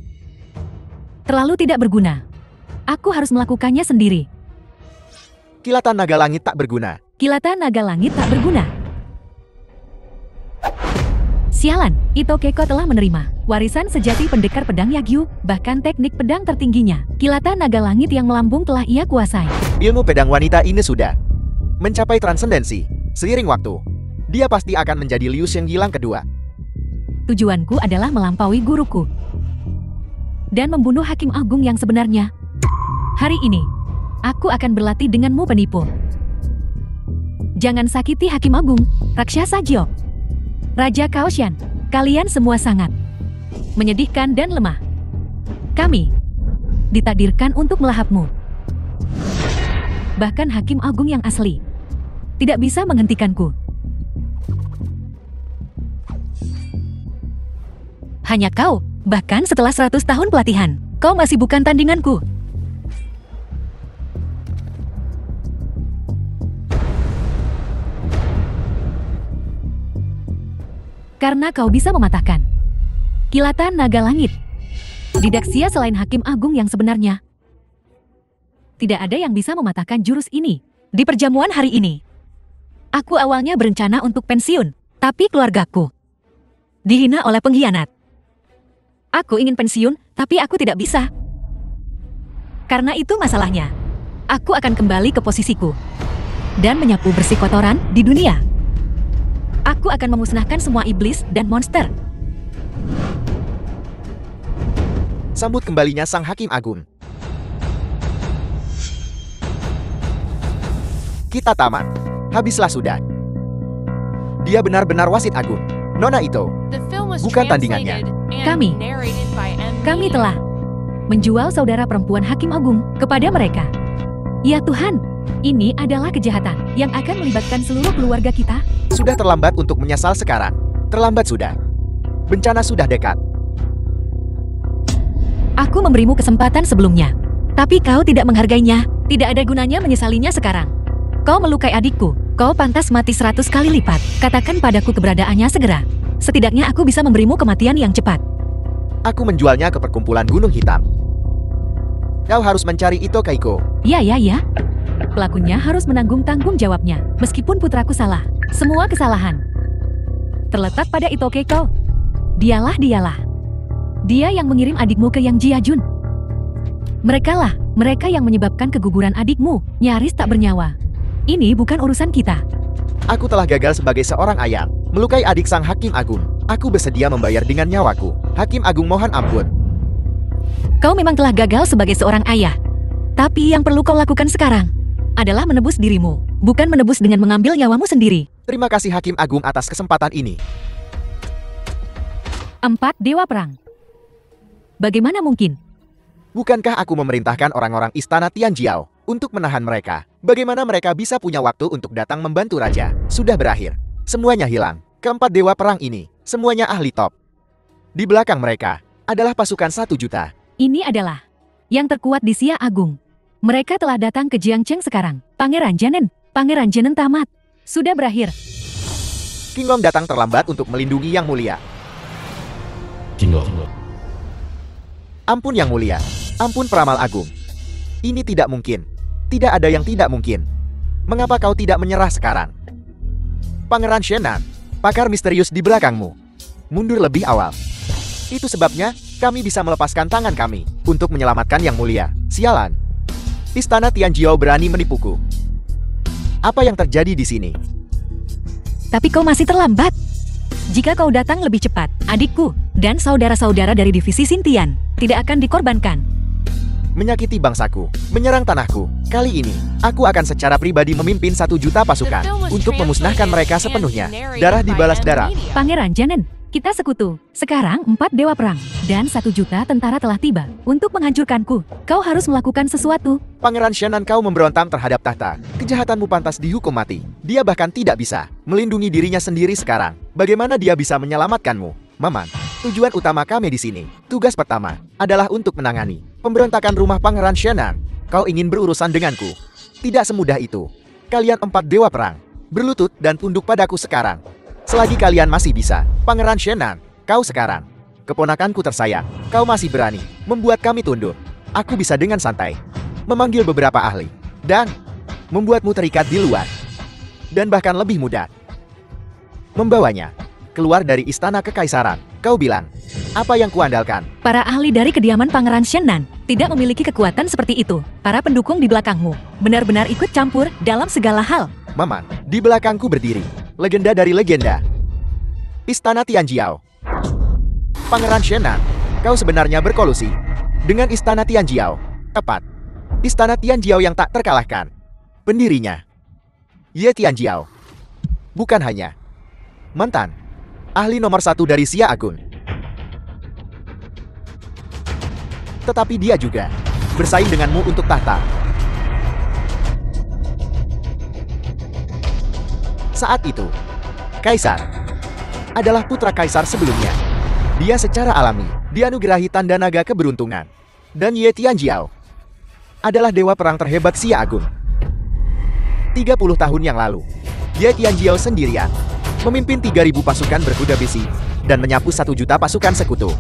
A: Terlalu tidak berguna. Aku harus melakukannya sendiri.
B: Kilatan naga langit tak berguna.
A: Kilatan naga langit tak berguna. Sialan, Ito Keiko telah menerima warisan sejati pendekar pedang Yagyu, bahkan teknik pedang tertingginya. Kilatan naga langit yang melambung telah ia kuasai.
B: Ilmu pedang wanita ini sudah mencapai transendensi. Seiring waktu, dia pasti akan menjadi Liu Shenggilang kedua.
A: Tujuanku adalah melampaui guruku dan membunuh Hakim Agung yang sebenarnya. Hari ini, aku akan berlatih denganmu, penipu. Jangan sakiti Hakim Agung, raksasa Jiok. Raja Kaoshan, kalian semua sangat menyedihkan dan lemah. Kami ditakdirkan untuk melahapmu. Bahkan Hakim Agung yang asli tidak bisa menghentikanku. Hanya kau, bahkan setelah 100 tahun pelatihan, kau masih bukan tandinganku. Karena kau bisa mematahkan kilatan naga langit. Di Daxia selain Hakim Agung yang sebenarnya, tidak ada yang bisa mematahkan jurus ini. Di perjamuan hari ini, aku awalnya berencana untuk pensiun, tapi keluargaku dihina oleh pengkhianat. Aku ingin pensiun, tapi aku tidak bisa. Karena itu masalahnya. Aku akan kembali ke posisiku dan menyapu bersih kotoran di dunia. Aku akan memusnahkan semua iblis dan monster.
B: Sambut kembalinya sang Hakim Agung. Kita tamat. Habislah sudah. Dia benar-benar Wasit Agung. Nona Ito, bukan tandingannya.
A: Kami telah menjual saudara perempuan Hakim Agung kepada mereka. Ya Tuhan, ini adalah kejahatan yang akan melibatkan seluruh keluarga kita.
B: Sudah terlambat untuk menyesal sekarang. Terlambat sudah. Bencana sudah dekat.
A: Aku memberimu kesempatan sebelumnya, tapi kau tidak menghargainya. Tidak ada gunanya menyesalinya sekarang. Kau melukai adikku. Kau pantas mati 100 kali lipat. Katakan padaku keberadaannya segera. Setidaknya aku bisa memberimu kematian yang cepat.
B: Aku menjualnya ke perkumpulan Gunung Hitam. Kau harus mencari Ito Keiko.
A: Ya. Pelakunya harus menanggung tanggung jawabnya. Meskipun putraku salah, semua kesalahan terletak pada Ito Keiko. Dialah. Dia yang mengirim adikmu ke Yang Jiajun. Mereka yang menyebabkan keguguran adikmu, nyaris tak bernyawa. Ini bukan urusan kita.
B: Aku telah gagal sebagai seorang ayah, melukai adik sang Hakim Agung. Aku bersedia membayar dengan nyawaku. Hakim Agung mohon ampun.
A: Kau memang telah gagal sebagai seorang ayah. Tapi yang perlu kau lakukan sekarang adalah menebus dirimu, bukan menebus dengan mengambil nyawamu sendiri.
B: Terima kasih Hakim Agung atas kesempatan ini.
A: 4 Dewa Perang. Bagaimana mungkin?
B: Bukankah aku memerintahkan orang-orang istana Tianjiao untuk menahan mereka. Bagaimana mereka bisa punya waktu untuk datang membantu raja? Sudah berakhir. Semuanya hilang. Keempat dewa perang ini, semuanya ahli top. Di belakang mereka adalah pasukan 1 juta.
A: Ini adalah yang terkuat di Xia Agung. Mereka telah datang ke Jiangcheng sekarang. Pangeran Jenen tamat. Sudah berakhir.
B: King Long datang terlambat untuk melindungi Yang Mulia.
C: King Long.
B: Ampun Yang Mulia. Ampun Peramal Agung. Ini tidak mungkin. Tidak ada yang tidak mungkin. Mengapa kau tidak menyerah sekarang? Pangeran Shenan, pakar misterius di belakangmu. Mundur lebih awal. Itu sebabnya kami bisa melepaskan tangan kami untuk menyelamatkan Yang Mulia. Sialan. Istana Tianjiao berani menipuku. Apa yang terjadi di sini?
A: Tapi kau masih terlambat. Jika kau datang lebih cepat, adikku dan saudara-saudara dari divisi Xintian tidak akan dikorbankan.
B: Menyakiti bangsaku, menyerang tanahku. Kali ini, aku akan secara pribadi memimpin 1 juta pasukan untuk memusnahkan mereka sepenuhnya. Darah dibalas darah.
A: Pangeran Jenen, kita sekutu. Sekarang 4 dewa perang dan 1 juta tentara telah tiba untuk menghancurkanku. Kau harus melakukan sesuatu.
B: Pangeran Shenan, kau memberontak terhadap tahta. Kejahatanmu pantas dihukum mati. Dia bahkan tidak bisa melindungi dirinya sendiri sekarang. Bagaimana dia bisa menyelamatkanmu? Maman, tujuan utama kami di sini, tugas pertama, adalah untuk menangani pemberontakan rumah Pangeran Shenan. Kau ingin berurusan denganku? Tidak semudah itu. Kalian 4 dewa perang, berlutut dan tunduk padaku sekarang. Selagi kalian masih bisa, Pangeran Shenan, kau sekarang, keponakanku tersayang, kau masih berani membuat kami tunduk. Aku bisa dengan santai memanggil beberapa ahli dan membuatmu terikat di luar. Dan bahkan lebih mudah, membawanya keluar dari istana kekaisaran. Kau bilang, apa yang kuandalkan?
A: Para ahli dari kediaman Pangeran Shenan tidak memiliki kekuatan seperti itu. Para pendukung di belakangmu benar-benar ikut campur dalam segala hal.
B: Maman, di belakangku berdiri legenda dari legenda, Istana Tianjiao. Pangeran Shenan, kau sebenarnya berkolusi dengan Istana Tianjiao. Tepat, Istana Tianjiao yang tak terkalahkan. Pendirinya, Ye Tianjiao, bukan hanya mantan ahli nomor 1 dari Xia Agung, tetapi dia juga bersaing denganmu untuk tahta. Saat itu, Kaisar adalah putra Kaisar sebelumnya. Dia secara alami dianugerahi tanda naga keberuntungan. Dan Ye Tianjiao adalah dewa perang terhebat Xia Agung. 30 tahun yang lalu, Ye Tianjiao sendirian memimpin 3.000 pasukan berkuda besi dan menyapu 1 juta pasukan sekutu.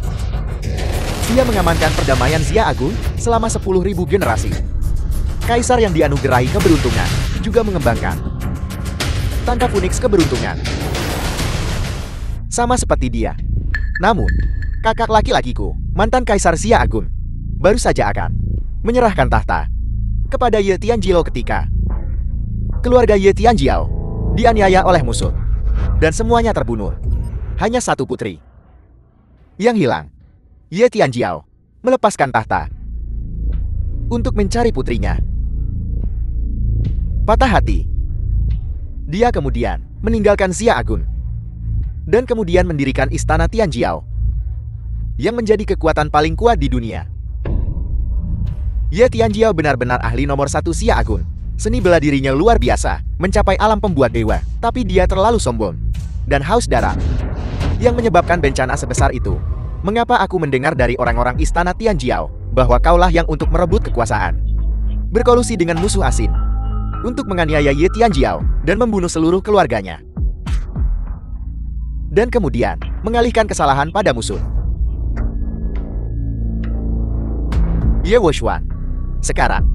B: Dia mengamankan perdamaian Xia Agung selama 10.000 generasi. Kaisar yang dianugerahi keberuntungan juga mengembangkan tanda Phoenix keberuntungan. Sama seperti dia. Namun, kakak laki-lakiku, mantan Kaisar Xia Agung, baru saja akan menyerahkan tahta kepada Ye Tianjiao ketika keluarga Ye Tianjiao dianiaya oleh musuh. Dan semuanya terbunuh. Hanya satu putri yang hilang. Ye Tianjiao melepaskan tahta untuk mencari putrinya. Patah hati, dia kemudian meninggalkan Xia Agung dan kemudian mendirikan Istana Tianjiao yang menjadi kekuatan paling kuat di dunia. Ye Tianjiao benar-benar ahli nomor 1 Xia Agung. Seni bela dirinya luar biasa, mencapai alam pembuat dewa. Tapi dia terlalu sombong dan haus darah yang menyebabkan bencana sebesar itu. Mengapa aku mendengar dari orang-orang Istana Tianjiao bahwa kaulah yang untuk merebut kekuasaan, berkolusi dengan musuh asing untuk menganiaya Ye Tianjiao dan membunuh seluruh keluarganya, dan kemudian mengalihkan kesalahan pada musuh. Ye Wushuan, sekarang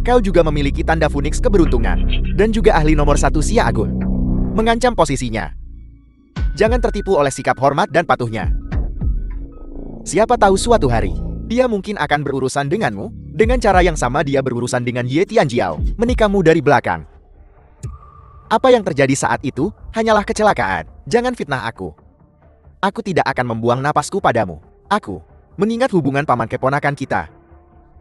B: kau juga memiliki tanda Phoenix keberuntungan dan juga ahli nomor 1 Xia Agung. Mengancam posisinya. Jangan tertipu oleh sikap hormat dan patuhnya. Siapa tahu suatu hari dia mungkin akan berurusan denganmu dengan cara yang sama dia berurusan dengan Ye Tianjiao, menikahmu dari belakang. Apa yang terjadi saat itu hanyalah kecelakaan. Jangan fitnah aku. Aku tidak akan membuang napasku padamu. Aku mengingat hubungan paman keponakan kita.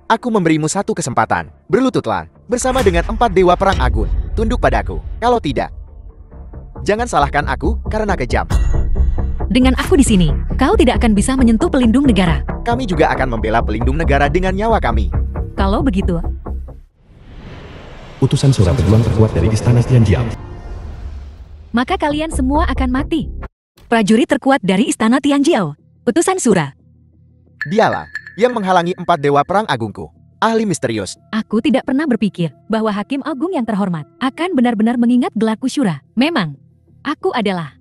B: Aku memberimu satu kesempatan. Berlututlah bersama dengan 4 dewa perang agung. Tunduk padaku. Kalau tidak, jangan salahkan aku karena kejam.
A: Dengan aku di sini, kau tidak akan bisa menyentuh pelindung negara.
B: Kami juga akan membela pelindung negara dengan nyawa kami.
A: Kalau begitu,
C: utusan Sura pejuang terkuat dari istana Tianjiao.
A: Maka kalian semua akan mati. Prajurit terkuat dari istana Tianjiao, utusan Sura.
B: Dialah yang menghalangi 4 dewa perang agungku. Ahli misterius.
A: Aku tidak pernah berpikir bahwa Hakim Agung yang terhormat akan benar-benar mengingat gelarku Syura. Memang, aku adalah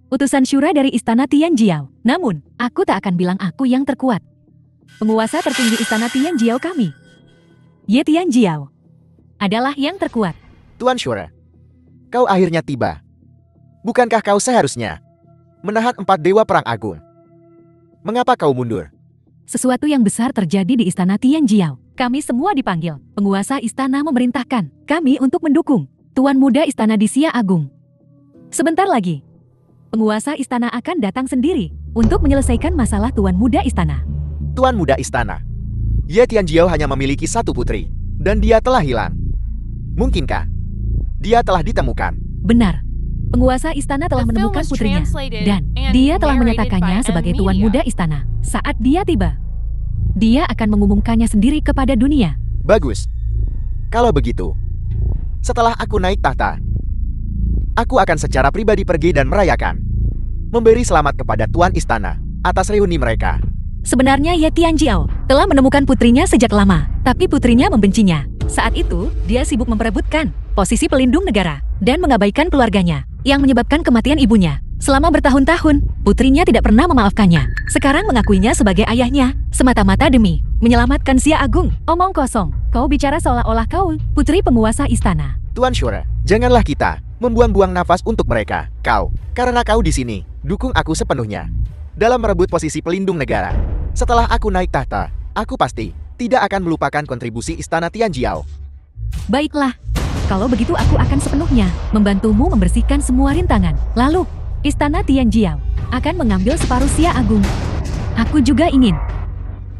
A: utusan Syura dari istana Tianjiao. Namun, aku tak akan bilang aku yang terkuat. Penguasa tertinggi istana Tianjiao kami, Ye Tianjiao, adalah yang terkuat.
B: Tuan Syura, kau akhirnya tiba. Bukankah kau seharusnya menahan 4 dewa perang agung? Mengapa kau mundur?
A: Sesuatu yang besar terjadi di istana Tianjiao. Kami semua dipanggil. Penguasa istana memerintahkan kami untuk mendukung Tuan Muda Istana di Xia Agung. Sebentar lagi, penguasa istana akan datang sendiri untuk menyelesaikan masalah Tuan Muda Istana.
B: Tuan Muda Istana, Ye Tianjiao hanya memiliki 1 putri, dan dia telah hilang. Mungkinkah dia telah ditemukan?
A: Benar. Penguasa istana telah menemukan putrinya, dan dia telah menyatakannya sebagai Tuan Muda Istana. Saat dia tiba, dia akan mengumumkannya sendiri kepada dunia.
B: Bagus. Kalau begitu, setelah aku naik tahta, aku akan secara pribadi pergi dan merayakan, memberi selamat kepada Tuan Istana atas reuni mereka.
A: Sebenarnya Ye Tianjiao telah menemukan putrinya sejak lama, tapi putrinya membencinya. Saat itu, dia sibuk memperebutkan posisi pelindung negara dan mengabaikan keluarganya, yang menyebabkan kematian ibunya. Selama bertahun-tahun, putrinya tidak pernah memaafkannya. Sekarang mengakuinya sebagai ayahnya, semata-mata demi menyelamatkan Xia Agung. Omong kosong, kau bicara seolah-olah kau putri penguasa istana.
B: Tuan Syura, janganlah kita membuang-buang nafas untuk mereka. Karena kau di sini, dukung aku sepenuhnya dalam merebut posisi pelindung negara. Setelah aku naik tahta, aku pasti tidak akan melupakan kontribusi istana Tianjiao.
A: Baiklah, kalau begitu aku akan sepenuhnya membantumu membersihkan semua rintangan. Lalu, istana Tianjiao akan mengambil separuh Xia Agung. Aku juga ingin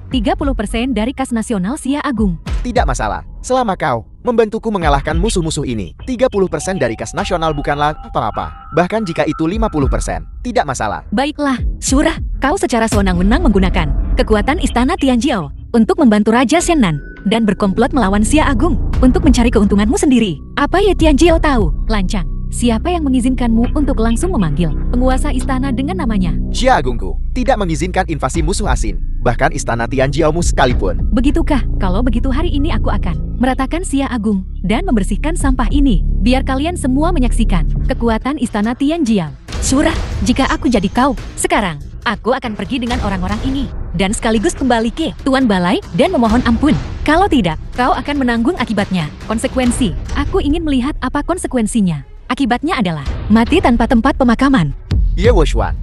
A: 30% dari kas nasional Xia Agung.
B: Tidak masalah, selama kau membantuku mengalahkan musuh-musuh ini. 30% dari kas nasional bukanlah apa-apa. Bahkan jika itu 50%, tidak masalah.
A: Baiklah, Syura, kau secara sewenang-wenang menggunakan kekuatan istana Tianjiao untuk membantu Raja Shennan dan berkomplot melawan Xia Agung untuk mencari keuntunganmu sendiri. Apa Ye Tianjiao tahu? Lancang. Siapa yang mengizinkanmu untuk langsung memanggil penguasa istana dengan namanya?
B: Xia Agungku tidak mengizinkan invasi musuh asing, bahkan istana Tianjiao-mu sekalipun.
A: Begitukah? Kalau begitu hari ini aku akan meratakan Xia Agung dan membersihkan sampah ini. Biar kalian semua menyaksikan kekuatan istana Tianjiao. Syura, jika aku jadi kau, sekarang aku akan pergi dengan orang-orang ini dan sekaligus kembali ke Tuan Balai dan memohon ampun. Kalau tidak, kau akan menanggung akibatnya. Konsekuensi, aku ingin melihat apa konsekuensinya. Akibatnya adalah mati tanpa tempat pemakaman.
B: Ye Wushuan,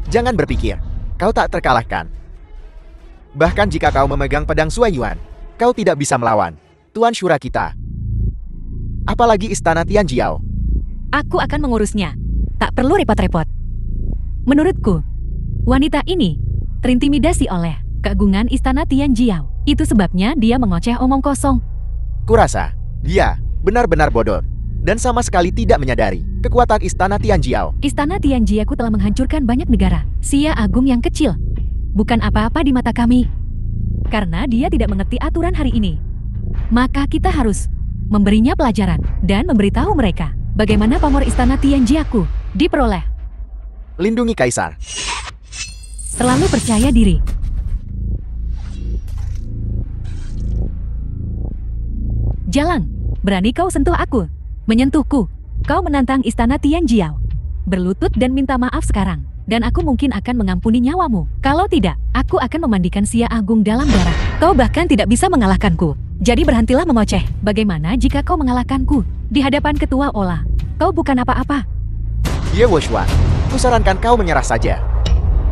B: jangan berpikir kau tak terkalahkan. Bahkan jika kau memegang pedang Suanyuan, kau tidak bisa melawan Tuan Syura kita. Apalagi istana Tianjiao.
A: Aku akan mengurusnya. Tak perlu repot-repot. Menurutku, wanita ini terintimidasi oleh keagungan istana Tianjiao. Itu sebabnya dia mengoceh omong kosong.
B: Kurasa, dia benar-benar bodoh dan sama sekali tidak menyadari kekuatan istana Tianjiao.
A: Istana Tianjiao telah menghancurkan banyak negara. Xia Agung yang kecil bukan apa-apa di mata kami. Karena dia tidak mengerti aturan hari ini, maka kita harus memberinya pelajaran dan memberitahu mereka bagaimana pamor istana Tianjiao diperoleh.
B: Lindungi Kaisar.
A: Terlalu percaya diri. Jalang, berani kau sentuh aku? Menyentuhku, kau menantang istana Tianjiao. Berlutut dan minta maaf sekarang, dan aku mungkin akan mengampuni nyawamu. Kalau tidak, aku akan memandikan Xia Agung dalam darah. Kau bahkan tidak bisa mengalahkanku. Jadi berhentilah mengoceh. Bagaimana jika kau mengalahkanku di hadapan ketua Ola? Kau bukan apa-apa.
B: Ye Wushuan, kusarankan kau menyerah saja.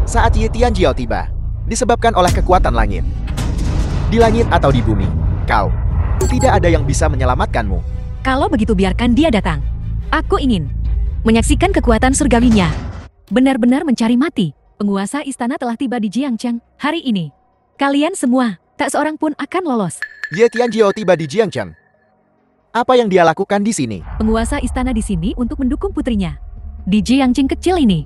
B: Saat Ye Tianjiao tiba, disebabkan oleh kekuatan langit. Di langit atau di bumi, kau tidak ada yang bisa menyelamatkanmu.
A: Kalau begitu biarkan dia datang. Aku ingin menyaksikan kekuatan surgawinya. Benar-benar mencari mati. Penguasa istana telah tiba di Jiangcheng hari ini. Kalian semua, tak seorang pun akan lolos.
B: Ye Tianjiao tiba di Jiangcheng. Apa yang dia lakukan di sini?
A: Penguasa istana di sini untuk mendukung putrinya. Di Jiangcheng kecil ini,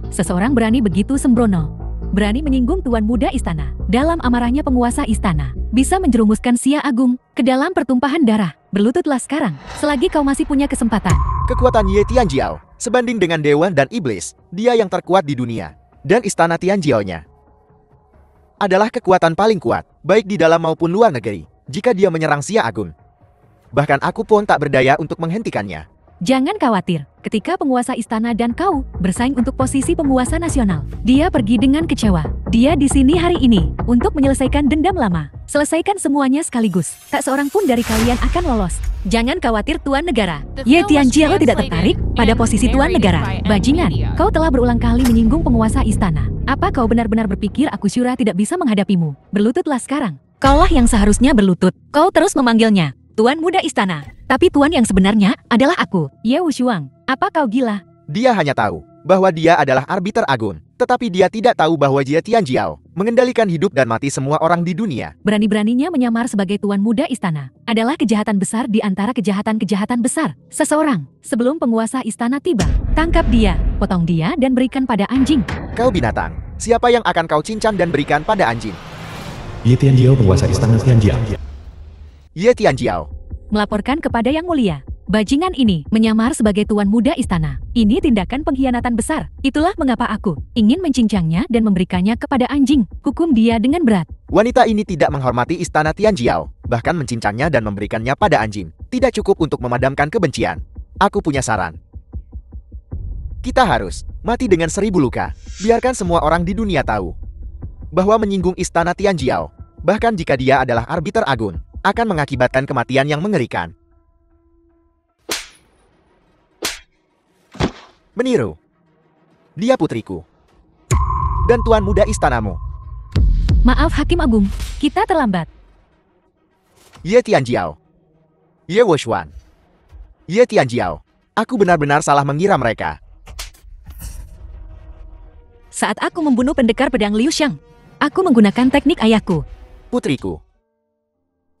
A: seseorang berani begitu sembrono berani menyinggung Tuan Muda Istana. Dalam amarahnya penguasa istana bisa menjerumuskan Xia Agung ke dalam pertumpahan darah. Berlututlah sekarang, selagi kau masih punya kesempatan.
B: Kekuatan Ye Tianjiao sebanding dengan dewa dan iblis, dia yang terkuat di dunia. Dan istana Tianjiao-nya adalah kekuatan paling kuat, baik di dalam maupun luar negeri. Jika dia menyerang Xia Agung, bahkan aku pun tak berdaya untuk menghentikannya.
A: Jangan khawatir, ketika penguasa istana dan kau bersaing untuk posisi penguasa nasional, dia pergi dengan kecewa. Dia di sini hari ini untuk menyelesaikan dendam lama. Selesaikan semuanya sekaligus. Tak seorang pun dari kalian akan lolos. Jangan khawatir Tuan Negara. Ye Tianjiao tidak tertarik pada posisi Tuan Negara. Bajingan, kau telah berulang kali menyinggung penguasa istana. Apa kau benar-benar berpikir aku Syura tidak bisa menghadapimu? Berlututlah sekarang. Kaulah yang seharusnya berlutut. Kau terus memanggilnya Tuan Muda Istana. Tapi tuan yang sebenarnya adalah aku, Ye Wushuang. Apa kau gila?
B: Dia hanya tahu bahwa dia adalah arbiter agung, tetapi dia tidak tahu bahwa Ye Tianjiao mengendalikan hidup dan mati semua orang di dunia.
A: Berani-beraninya menyamar sebagai Tuan Muda Istana adalah kejahatan besar di antara kejahatan-kejahatan besar. Seseorang, sebelum penguasa istana tiba, tangkap dia, potong dia dan berikan pada anjing.
B: Kau binatang, siapa yang akan kau cincang dan berikan pada anjing?
C: Ye Tianjiao, penguasa istana Tianjiao.
B: Ye Tianjiao
A: Melaporkan kepada Yang Mulia. Bajingan ini menyamar sebagai Tuan Muda Istana. Ini tindakan pengkhianatan besar. Itulah mengapa aku ingin mencincangnya dan memberikannya kepada anjing. Hukum dia dengan berat.
B: Wanita ini tidak menghormati istana Tianjiao, bahkan mencincangnya dan memberikannya pada anjing. Tidak cukup untuk memadamkan kebencian. Aku punya saran. Kita harus mati dengan 1000 luka. Biarkan semua orang di dunia tahu bahwa menyinggung istana Tianjiao, bahkan jika dia adalah arbiter agung, akan mengakibatkan kematian yang mengerikan. Meniru. Dia putriku. Dan Tuan Muda istanamu.
A: Maaf Hakim Agung, kita terlambat.
B: Ye Tianjiao. Ye Wushuang. Ye Tianjiao. Aku benar-benar salah mengira mereka.
A: Saat aku membunuh pendekar pedang Liu Xiang, aku menggunakan teknik ayahku.
B: Putriku.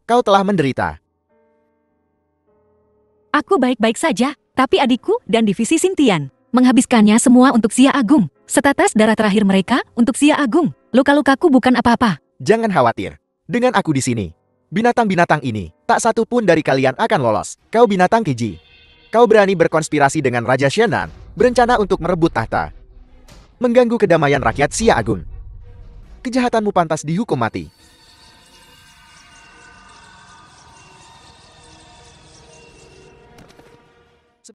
B: Kau telah menderita.
A: Aku baik-baik saja, tapi adikku dan divisi Xintian menghabiskannya semua untuk Xia Agung. Setetes darah terakhir mereka untuk Xia Agung. Luka-lukaku bukan apa-apa.
B: Jangan khawatir. Dengan aku di sini, binatang-binatang ini, tak satu pun dari kalian akan lolos. Kau binatang keji. Kau berani berkonspirasi dengan Raja Shenan, berencana untuk merebut tahta, mengganggu kedamaian rakyat Xia Agung. Kejahatanmu pantas dihukum mati.